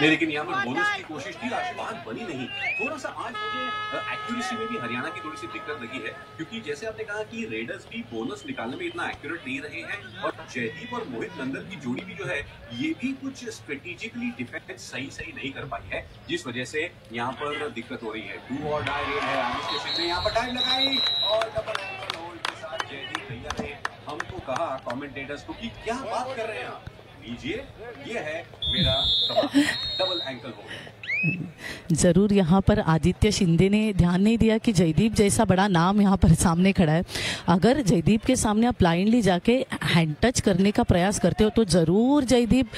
लेकिन यहाँ पर बोनस की कोशिश थी, बात बनी नहीं। थोड़ा सा आज मुझे एक्यूरेसी में भी हरियाणा की थोड़ी सी दिक्कत लगी है, क्योंकि जैसे आपने कहा कि रेडर्स भी बोनस निकालने में इतना एक्यूरेट नहीं रहे हैं और जयदीप और मोहित नंदन की जोड़ी भी जो है ये भी कुछ स्ट्रेटेजिकली डिफेंस सही नहीं कर पाई है, जिस वजह से यहाँ पर दिक्कत हो रही है। डू और डाई रेड है, आमिश के सिंह ने यहाँ पर टाइम लगाई और डबल एंकल होल्ड के साथ जयदीप भैया ने हमको कहा कमेंटेटर्स को कि क्या बात कर रहे हैं आप, लीजिए ये है मेरा डबल एंकल होल्ड। जरूर यहाँ पर आदित्य शिंदे ने ध्यान नहीं दिया कि जयदीप जैसा बड़ा नाम यहाँ पर सामने खड़ा है। अगर जयदीप के सामने आप ब्लाइंडली जाके हैंड टच करने का प्रयास करते हो तो ज़रूर जयदीप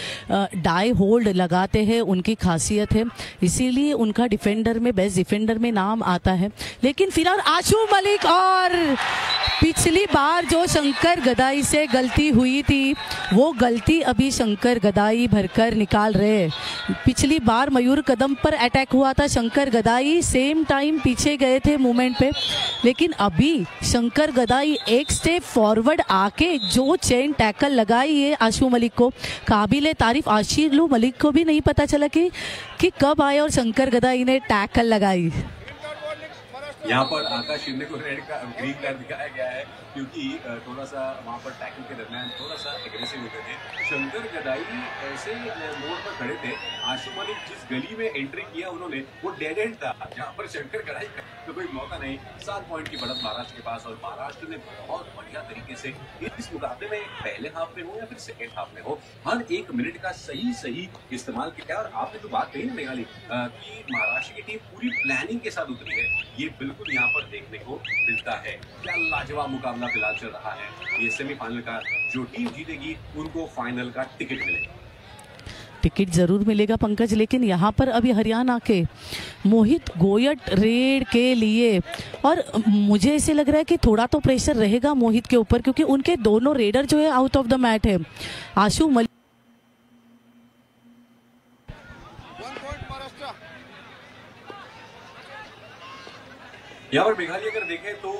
डाई होल्ड लगाते हैं, उनकी खासियत है, इसीलिए उनका डिफेंडर में, बेस्ट डिफेंडर में नाम आता है। लेकिन फिलहाल आशु मलिक, और पिछली बार जो शंकर गदाई से गलती हुई थी वो गलती अभी शंकर गदाई भरकर निकाल रहे। पिछली बार मयूर कदम पर अटैक हुआ था, शंकर गदाई सेम टाइम पीछे गए थे मूवमेंट पे, लेकिन अभी शंकर गदाई एक स्टेप फॉरवर्ड आके जो चेन टैकल लगाई है आशु मलिक को, काबिले तारीफ। आशु मलिक को भी नहीं पता चला कि कब आए और शंकर गदाई ने टैकल लगाई। यहाँ पर आकाश शिंदे को रेड का ग्रीन कार्ड दिखाया गया है, क्योंकि थोड़ा सा वहाँ पर टैकल के दरमियान थोड़ा सा एग्रेसिव होते थे। शंकर गदाई ऐसे मोड़ पर खड़े थे, आशु मलिक जिस गली में एंट्री किया उन्होंने वो डेड एंड था, जहाँ पर शंकर गदाई का तो कोई मौका नहीं। 7 पॉइंट की बढ़त महाराष्ट्र के पास, और महाराष्ट्र ने बहुत बढ़िया तरीके से इस मुकाबले में पहले हाफ में हो या फिर सेकेंड हाफ में हो, हर 1 मिनट का सही इस्तेमाल किया। और आपने तो बात कही ना मेघाली कि महाराष्ट्र की टीम पूरी प्लानिंग के साथ उतरी है, ये बिल्कुल यहाँ पर देखने को मिलता है। क्या लाजवाब मुकाबला फिलहाल चल रहा है। ये सेमीफाइनल का जो टीम जीतेगी उनको फाइनल का टिकट मिलेगा। टिकट जरूर मिलेगा पंकज, लेकिन यहाँ पर अभी हरियाणा के मोहित गोयट रेड के लिए, और मुझे ऐसे लग रहा है कि थोड़ा तो प्रेशर रहेगा मोहित के ऊपर, क्योंकि उनके दोनों रेडर जो है आउट ऑफ द मैट है। आशु मलिक यहाँ पर मेघालय अगर देखें तो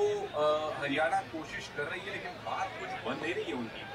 हरियाणा कोशिश कर रही है, लेकिन बात कुछ बन नहीं रही है उनकी।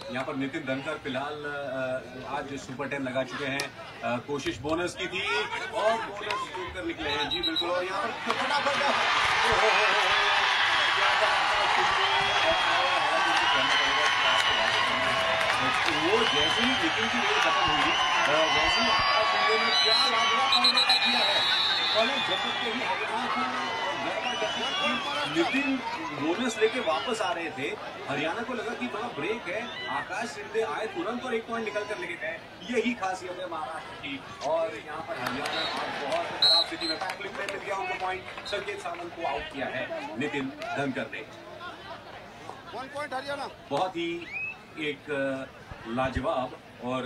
यहाँ पर नितिन धनकर फिलहाल आज सुपर 10 लगा चुके हैं। कोशिश बोनस की थी और बोनस कर निकले हैं जी बिल्कुल। और यहाँ पर वो जैसे ही नितिन की रेल खत्म हुई वैसे ही आकाश शिंदे ने क्या लाजवाब किया है। और झपकते ही नितिन बोनस लेके वापस आ रहे थे, हरियाणा को लगा कि बड़ा ब्रेक है, आकाश शिंदे आए तुरंत और 1 पॉइंट निकल कर लेके गए। यही खासियत है महाराष्ट्र की। और यहाँ पर हरियाणा बहुत खराब स्थिति में बैकलिंग में मिल गया उनको पॉइंट। संकेत सावंत को आउट किया है नितिन धनकर ने। 1 पॉइंट हरियाणा। बहुत ही एक लाजवाब और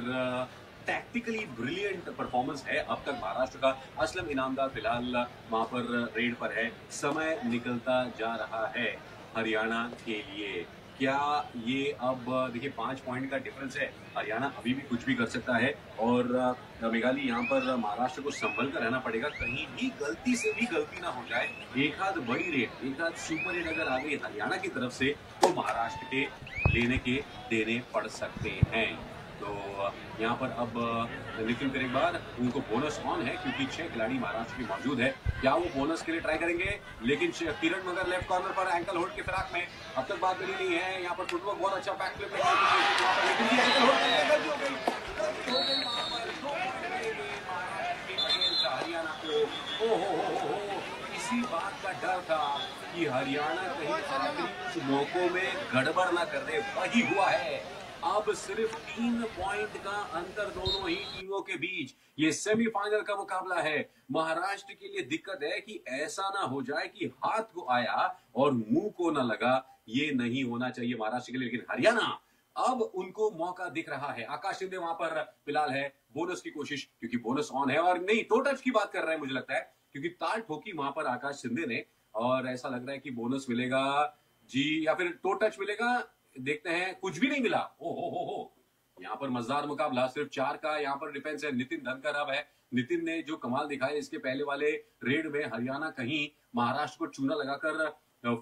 टैक्टिकली ब्रिलियंट परफॉर्मेंस है अब तक महाराष्ट्र का। असलम इनामदार फिलहाल वहां पर रेड पर है। समय निकलता जा रहा है हरियाणा के लिए। क्या ये अब देखिए 5 पॉइंट का डिफरेंस है, हरियाणा अभी भी कुछ भी कर सकता है। और मेघाली यहाँ पर महाराष्ट्र को संभल कर रहना पड़ेगा, कहीं भी गलती से भी गलती ना हो जाए। एक आध बड़ी रेड, एक आध सुपर रेड अगर आ गई हरियाणा की तरफ से तो महाराष्ट्र के लेने के देने पड़ सकते हैं। तो यहाँ पर अब नितिन फिर एक बार उनको बोनस ऑन है क्योंकि 6 खिलाड़ी महाराष्ट्र के मौजूद है। क्या वो बोनस के लिए ट्राई करेंगे? लेकिन किरण मगर लेफ्ट कॉर्नर पर एंकल होल्ड के फिराक में अब तक बात मिली नहीं है। यहाँ पर फुटबॉल बहुत अच्छा बैक फ्लिप हरियाणा को इसी बात का डर था कि हरियाणा कहीं आखिरी मौकों में गड़बड़ ना कर दे, वही हुआ है। अब सिर्फ 3 पॉइंट का अंतर दोनों ही टीमों के बीच। ये सेमीफाइनल का मुकाबला है। महाराष्ट्र के लिए दिक्कत है कि ऐसा ना हो जाए कि हाथ को आया और मुंह को ना लगा। ये नहीं होना चाहिए महाराष्ट्र के लिए। लेकिन हरियाणा अब उनको मौका दिख रहा है। आकाश शिंदे वहां पर फिलहाल है, बोनस की कोशिश क्योंकि बोनस ऑन है। और नहीं, टो टच की बात कर रहे हैं मुझे लगता है क्योंकि ताल ठोकी वहां पर आकाश शिंदे ने। और ऐसा लग रहा है कि बोनस मिलेगा जी या फिर टो टच मिलेगा। देखते हैं, कुछ भी नहीं मिला। हो यहाँ पर मजेदार मुकाबला, सिर्फ 4 का यहाँ पर डिफेंस है। नितिन धनकर अब है। नितिन ने जो कमाल दिखाया इसके पहले वाले रेड में, हरियाणा कहीं महाराष्ट्र को चूना लगाकर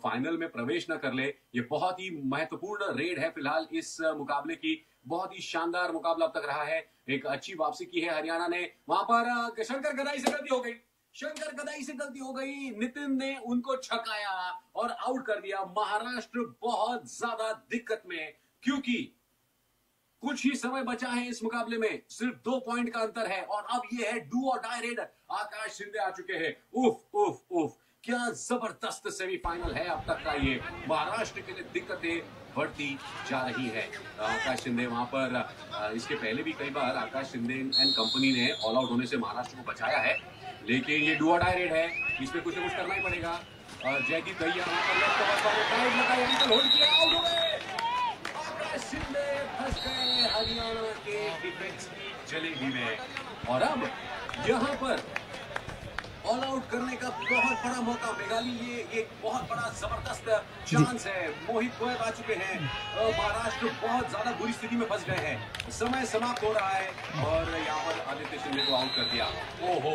फाइनल में प्रवेश न कर ले। ये बहुत ही महत्वपूर्ण रेड है फिलहाल इस मुकाबले की। बहुत ही शानदार मुकाबला अब तक रहा है। एक अच्छी वापसी की है हरियाणा ने। वहां पर शंकर गदाई से गलती हो गई, शंकर गदाई से गलती हो गई। नितिन ने उनको छकाया और आउट कर दिया। महाराष्ट्र बहुत ज्यादा दिक्कत में क्योंकि कुछ ही समय बचा है इस मुकाबले में, सिर्फ 2 पॉइंट का अंतर है। और अब ये है डू और डाई रेड। आकाश शिंदे आ चुके हैं। उफ उफ उफ, क्या जबरदस्त सेमीफाइनल है अब तक का ये। महाराष्ट्र के लिए दिक्कतें बढ़ती जा रही है। आकाश शिंदे वहां पर इसके पहले भी कई बार आकाश शिंदे एंड कंपनी ने ऑल आउट होने से महाराष्ट्र को बचाया है। लेकिन ये डू और डाई रेड है, इसमें कुछ न कुछ करना ही पड़ेगा। जयदीप भैया वहां पर लेफ्ट कवर लगाई, होल्ड किया, आउट हो गए। आकाश शिंदे फंस गए हरियाणा के डिफेंस की जलेबी में। और अब यहाँ पर ऑल आउट करने का बहुत बड़ा मौका। मेघाली ये एक बहुत बड़ा जबरदस्त चांस है। मोहित गोयल आ चुके हैं। महाराष्ट्र बहुत ज्यादा बुरी स्थिति में फंस गए हैं। समय समाप्त हो रहा है और यहाँ पर आदित्य शिंदे को आउट कर दिया। ओ हो।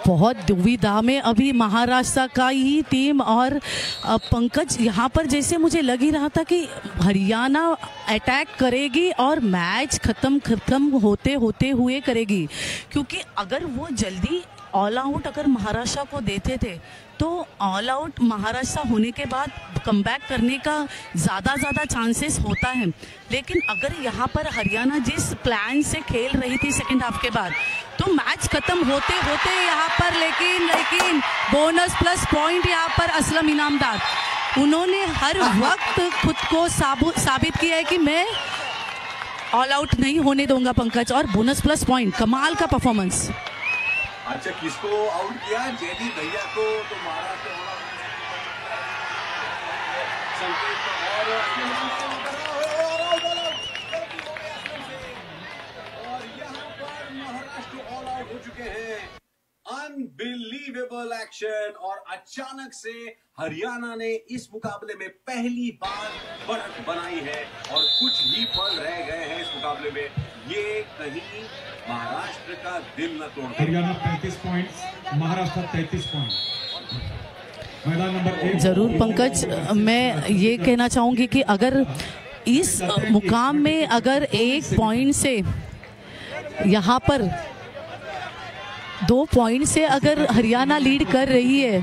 बहुत दुविधा में अभी महाराष्ट्र का ही टीम। और पंकज, यहाँ पर जैसे मुझे लग ही रहा था कि हरियाणा अटैक करेगी और मैच खत्म होते हुए करेगी, क्योंकि अगर वो जल्दी ऑल आउट अगर महाराष्ट्र को देते थे तो ऑल आउट महाराष्ट्र होने के बाद कमबैक करने का ज़्यादा चांसेस होता है। लेकिन अगर यहाँ पर हरियाणा जिस प्लान से खेल रही थी सेकंड हाफ के बाद, तो मैच खत्म होते यहाँ पर लेकिन बोनस प्लस पॉइंट यहाँ पर असलम इनामदार, उन्होंने हर वक्त खुद को साबित किया है कि मैं ऑल आउट नहीं होने दूंगा पंकज। और बोनस प्लस पॉइंट, कमाल का परफॉर्मेंस। अच्छा, किसको आउट किया? जयदीप भैया को तो मारा तो और यहाँ पर महाराष्ट्र ऑल आउट हो चुके हैं। Unbelievable action. और अचानक से हरियाणा ने इस मुकाबले में पहली बार बढ़त बनाई है और कुछ ही पल रह गए हैं इस मुकाबले में। ये कहीं महाराष्ट्र का दिल न तोड़ दे। Haryana 35 points, Maharashtra 33 points. मैदान नंबर 1। जरूर पंकज, मैं ये कहना चाहूंगी कि अगर इस मुकाम में अगर 1 पॉइंट से यहाँ पर 2 पॉइंट से अगर हरियाणा लीड कर रही है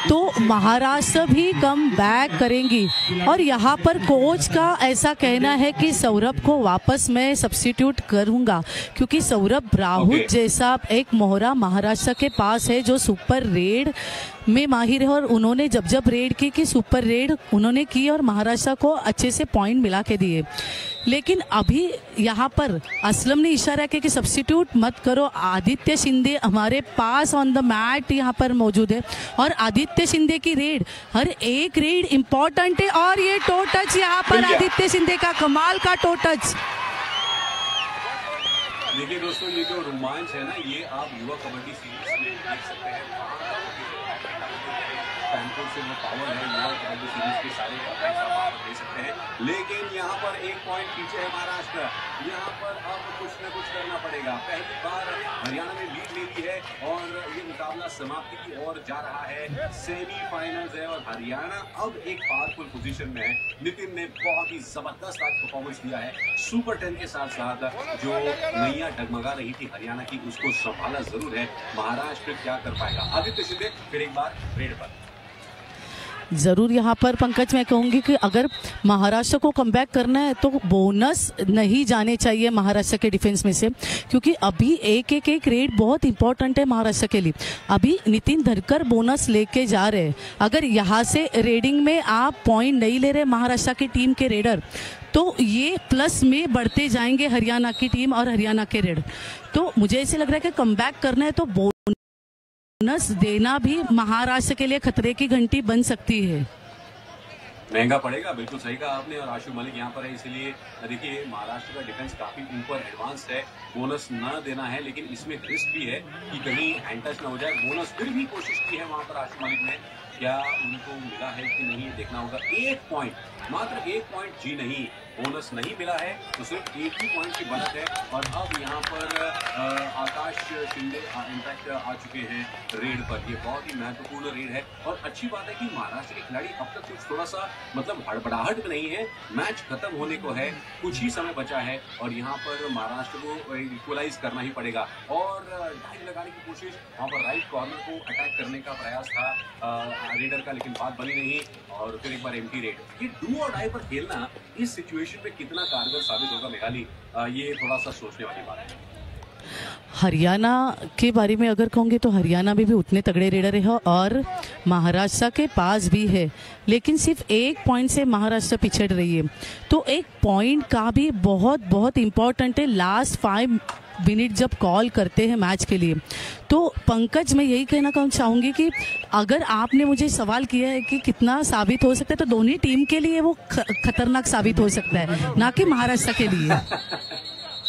तो महाराष्ट्र भी कम बैक करेंगी। और यहाँ पर कोच का ऐसा कहना है कि सौरभ को वापस मैं सब्स्टिट्यूट करूँगा, क्योंकि सौरभ राहुल जैसा एक मोहरा महाराष्ट्र के पास है जो सुपर रेड में माहिर है, और उन्होंने जब रेड की सुपर रेड उन्होंने की और महाराष्ट्र को अच्छे से पॉइंट मिला के दिए। लेकिन अभी यहाँ पर असलम ने इशारा किया कि सब्स्टिट्यूट मत करो, आदित्य शिंदे हमारे पास ऑन द मैट यहाँ पर मौजूद है और आदित्य शिंदे की रेड, हर एक रेड इंपॉर्टेंट है। और ये टो टच यहाँ पर आदित्य शिंदे का कमाल का टो टच। देखिए दोस्तों, ये जो रोमांच है ना, ये आप युवा कबड्डी सीरीज में देख सकते हैं। फैनपुर से जो पावर है युवा कबड्डी सीरीज के सारे आप दे सकते हैं। लेकिन यहाँ पर 1 पॉइंट पीछे है महाराष्ट्र। यहाँ पर अब कुछ न कुछ करना पड़ेगा। पहली बार हरियाणा ने लीड ले ली है और ये मुकाबला समाप्ति की ओर जा रहा है। सेमीफाइनल्स है और हरियाणा अब एक पावरफुल पोजीशन में है। नितिन ने बहुत ही जबरदस्त आज परफॉर्मेंस दिया है। सुपर 10 के साथ साथ जो नैया डगमगा रही थी हरियाणा की, उसको संभाला जरूर है। महाराष्ट्र क्या कर पाएगा? आदित्य शिंदे फिर एक बार रेड पर ज़रूर। यहाँ पर पंकज मैं कहूँगी कि अगर महाराष्ट्र को कमबैक करना है तो बोनस नहीं जाने चाहिए महाराष्ट्र के डिफेंस में से, क्योंकि अभी एक रेड बहुत इंपॉर्टेंट है महाराष्ट्र के लिए। अभी नितिन धरकर बोनस लेके जा रहे हैं। अगर यहाँ से रेडिंग में आप पॉइंट नहीं ले रहे महाराष्ट्र की टीम के रेडर, तो ये प्लस में बढ़ते जाएंगे हरियाणा की टीम और हरियाणा के रेडर। तो मुझे ऐसे लग रहा है कि कमबैक करना है तो बोनस देना भी महाराष्ट्र के लिए खतरे की घंटी बन सकती है। महंगा पड़ेगा, बिल्कुल सही कहा आपने। और आशु मलिक यहाँ पर है, इसलिए देखिए महाराष्ट्र का डिफेंस काफी ऊपर एडवांस है। बोनस न देना है, लेकिन इसमें रिस्क भी है कि कहीं हैंड टच ना हो जाए। बोनस फिर भी कोशिश की है वहां पर आशु मलिक ने, क्या उनको मिला है कि नहीं देखना होगा। 1 पॉइंट, मात्र 1 पॉइंट जी नहीं, बोनस नहीं मिला है तो सिर्फ 1 ही पॉइंट की बढ़त है। और अब यहाँ पर आकाश शिंदे इनफैक्ट आ चुके हैं रेड पर। ये बहुत ही महत्वपूर्ण रेड है और अच्छी बात है कि महाराष्ट्र के खिलाड़ी अब तक कुछ थोड़ा सा मतलब हड़बड़ाहट में नहीं है। मैच खत्म होने को है, कुछ ही समय बचा है और यहाँ पर महाराष्ट्र को इक्वलाइज करना ही पड़ेगा। और डाइव लगाने की कोशिश, वहाँ पर राइट कॉर्नर को अटैक करने का प्रयास था रेडर का, लेकिन बात बनी नहीं और फिर एक बार एम्प्टी रेड। ये डू और डाई पर खेलना इस सिचुएशन में कितना कारगर साबित होगा मेघाली, ये थोड़ा सा सोचने वाली बात है। हरियाणा के बारे में अगर कहूँगे तो हरियाणा में भी उतने तगड़े रेडर है और महाराष्ट्र के पास भी है, लेकिन सिर्फ 1 पॉइंट से महाराष्ट्र पिछड़ रही है। तो 1 पॉइंट का भी बहुत बहुत इम्पोर्टेंट है लास्ट 5 मिनट जब कॉल करते हैं मैच के लिए। तो पंकज मैं यही कहना चाहूँगी कि अगर आपने मुझे सवाल किया है कि कितना साबित हो सकता है, तो दोनों टीम के लिए वो खतरनाक साबित हो सकता है, ना कि महाराष्ट्र के लिए।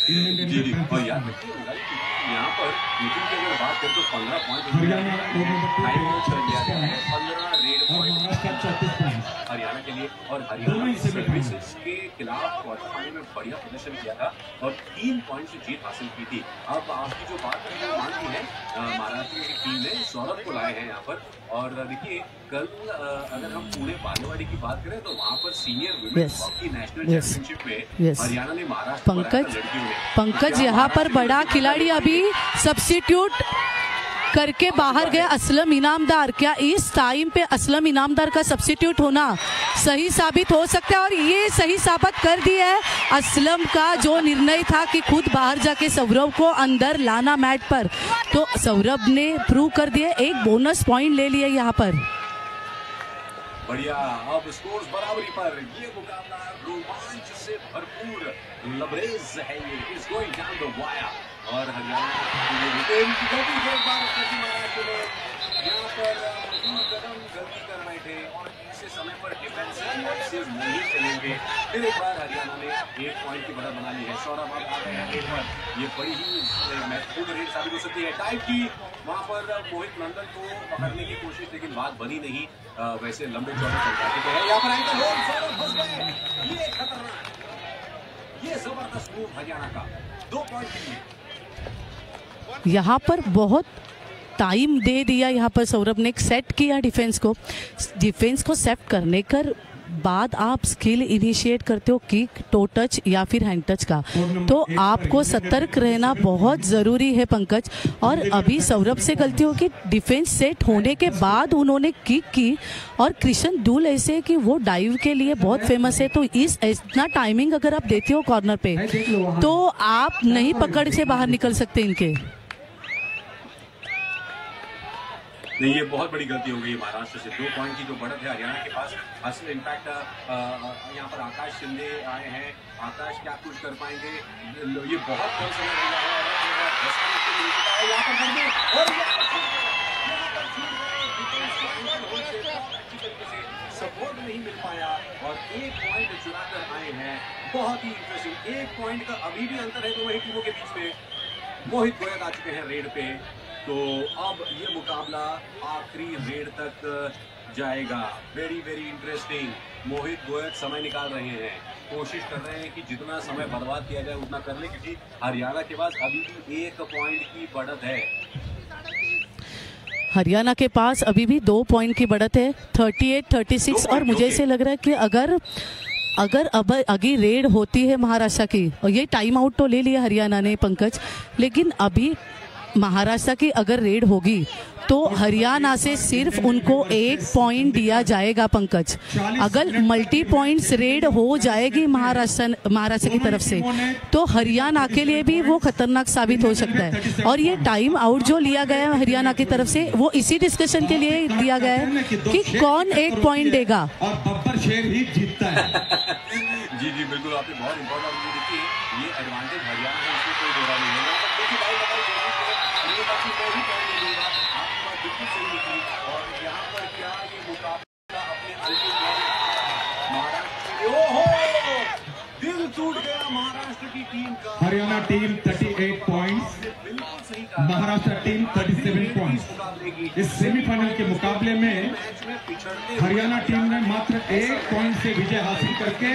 जी, और यहाँ पर नितिन की अगर बात करें तो 15 पॉइंट हरियाणा के लिए। और हरियाणा सर्विसेज के खिलाफ क्वार्टर फाइनल में बढ़िया प्रदर्शन किया था और 3 पॉइंट से जीत हासिल की थी। अब आपकी जो बात है मान की है, महाराष्ट्र की टीम ने सौरभ को लाए हैं यहाँ पर। और देखिए कल अगर हम पुणे बालेवाड़ी की बात करें तो वहाँ पर senior women's hockey national championship में हरियाणा ने महाराष्ट्र पंकज यहाँ पर बड़ा खिलाड़ी अभी सब्स्टिट्यूट करके बाहर गया असलम इनामदार। क्या इस टाइम पे असलम इनामदार का सब्स्टिट्यूट होना सही साबित हो सकता है? और ये सही साबित कर दिया है असलम का जो निर्णय था कि खुद बाहर जाके सौरभ को अंदर लाना मैट पर, तो सौरभ ने प्रूव कर दिया, 1 बोनस पॉइंट ले लिया यहाँ पर। बढ़िया, अब स्कोर्स बराबरी पर। ये मुकाबला रोमांच से भरपूर लबरेज है, ये is going down the wire. और हरियाणा यहाँ पर कदम गलती कर बैठे और ऐसे समय पर डिफेंसिव नहीं चलेंगे। फिर एक बार हरियाणा ने 1 पॉइंट की बढ़त बना ली है। सौरभ अब आ गए हैं रेड पर। ये बड़ी ही महत्वपूर्ण रेड साबित हो सकती है। टाइप की वहाँ पर मोहित नंदन को पकड़ने की कोशिश, लेकिन बात बनी नहीं। वैसे लंबे चौड़े चलते हैं यहाँ पर एंकल होल्ड, सौरभ फंस गए। ये खतरनाक, ये जबरदस्त मूव हरियाणा का। 2 पॉइंट के लिए यहाँ पर बहुत टाइम दे दिया। यहाँ पर सौरभ ने सेट किया डिफेंस को सेट करने कर बाद आप स्किल इनिशिएट करते हो किक, टो टच या फिर हैंड टच का, तो आपको सतर्क रहना बहुत ज़रूरी है पंकज। और अभी सौरभ से गलती हो कि डिफेंस सेट होने के बाद उन्होंने किक की, और कृष्ण दूल ऐसे कि वो डाइव के लिए बहुत फेमस है, तो इतना टाइमिंग अगर आप देते हो कॉर्नर पे तो आप नहीं पकड़ से बाहर निकल सकते इनके। नहीं, ये बहुत बड़ी गलती हो गई महाराष्ट्र से। 2 पॉइंट की जो बढ़त है हरियाणा के पास। असल इम्पैक्ट यहाँ पर आकाश शिंदे आए हैं। आकाश क्या कुछ कर पाएंगे? ये बहुत कम समय मिला है सपोर्ट नहीं मिल पाया और 1 पॉइंट चुरा कर आए हैं। बहुत ही इंटरेस्टिंग 1 पॉइंट का अभी भी अंतर है दोनों ही टीमों के बीच में। मोहित गोयल आ चुके हैं रेड पे, तो अब ये मुकाबला आखिरी रेड तक जाएगा। Very very interesting. Mohit Goyal समय निकाल रहे हैं, कोशिश कर रहे हैं कि जितना समय बर्बाद किया जाए उतना कर ले, क्योंकि हरियाणा के पास अभी भी 1 पॉइंट की बढ़त है। हरियाणा के पास अभी भी 2 पॉइंट की बढ़त है, 38-36। और मुझे ऐसे लग रहा है कि अगर अब आगे रेड होती है महाराष्ट्र की, और ये टाइम आउट तो ले लिया हरियाणा ने पंकज, लेकिन अभी महाराष्ट्र की अगर रेड होगी तो हरियाणा से सिर्फ उनको 1 पॉइंट दिया जाएगा पंकज। अगर मल्टी पॉइंट्स रेड हो जाएगी महाराष्ट्र की तरफ से, तो हरियाणा के लिए भी वो खतरनाक साबित हो सकता है। और ये टाइम आउट जो लिया गया है हरियाणा की तरफ से, वो इसी डिस्कशन के लिए दिया गया है कि कौन 1 पॉइंट देगा और बब्बर शेर ही जीतता है। जी जी बिल्कुल, आपने बहुत इंपॉर्टेंट मुझे देखिए, ये एडवांटेज हरियाणा है, इसमें कोई दो राय नहीं है। और यहाँ पर क्या ये मुकाबला अपने दिल टूट गया महाराष्ट्र की टीम का। Haryana team 38 points, Maharashtra team 37 points. इस सेमीफाइनल के मुकाबले में हरियाणा टीम ने मात्र 1 पॉइंट से विजय हासिल करके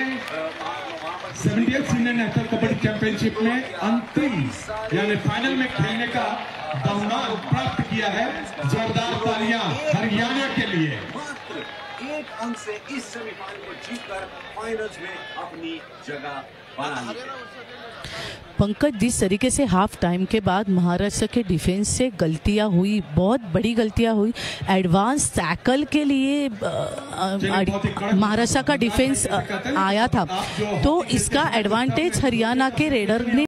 70th senior national kabaddi championship में अंतिम यानी फाइनल में खेलने का बहुमान प्राप्त किया है। जोरदार तालियां हरियाणा के लिए। मात्र 1 अंक से इस सेमीफाइनल को जीतकर फाइनल्स में अपनी जगह बना ली है। पंकज, जिस तरीके से हाफ टाइम के बाद महाराष्ट्र के डिफेंस से गलतियां हुई, बहुत बड़ी गलतियां हुई, एडवांस टैकल के लिए महाराष्ट्र का डिफेंस आया था, तो इसका एडवांटेज हरियाणा के रेडर ने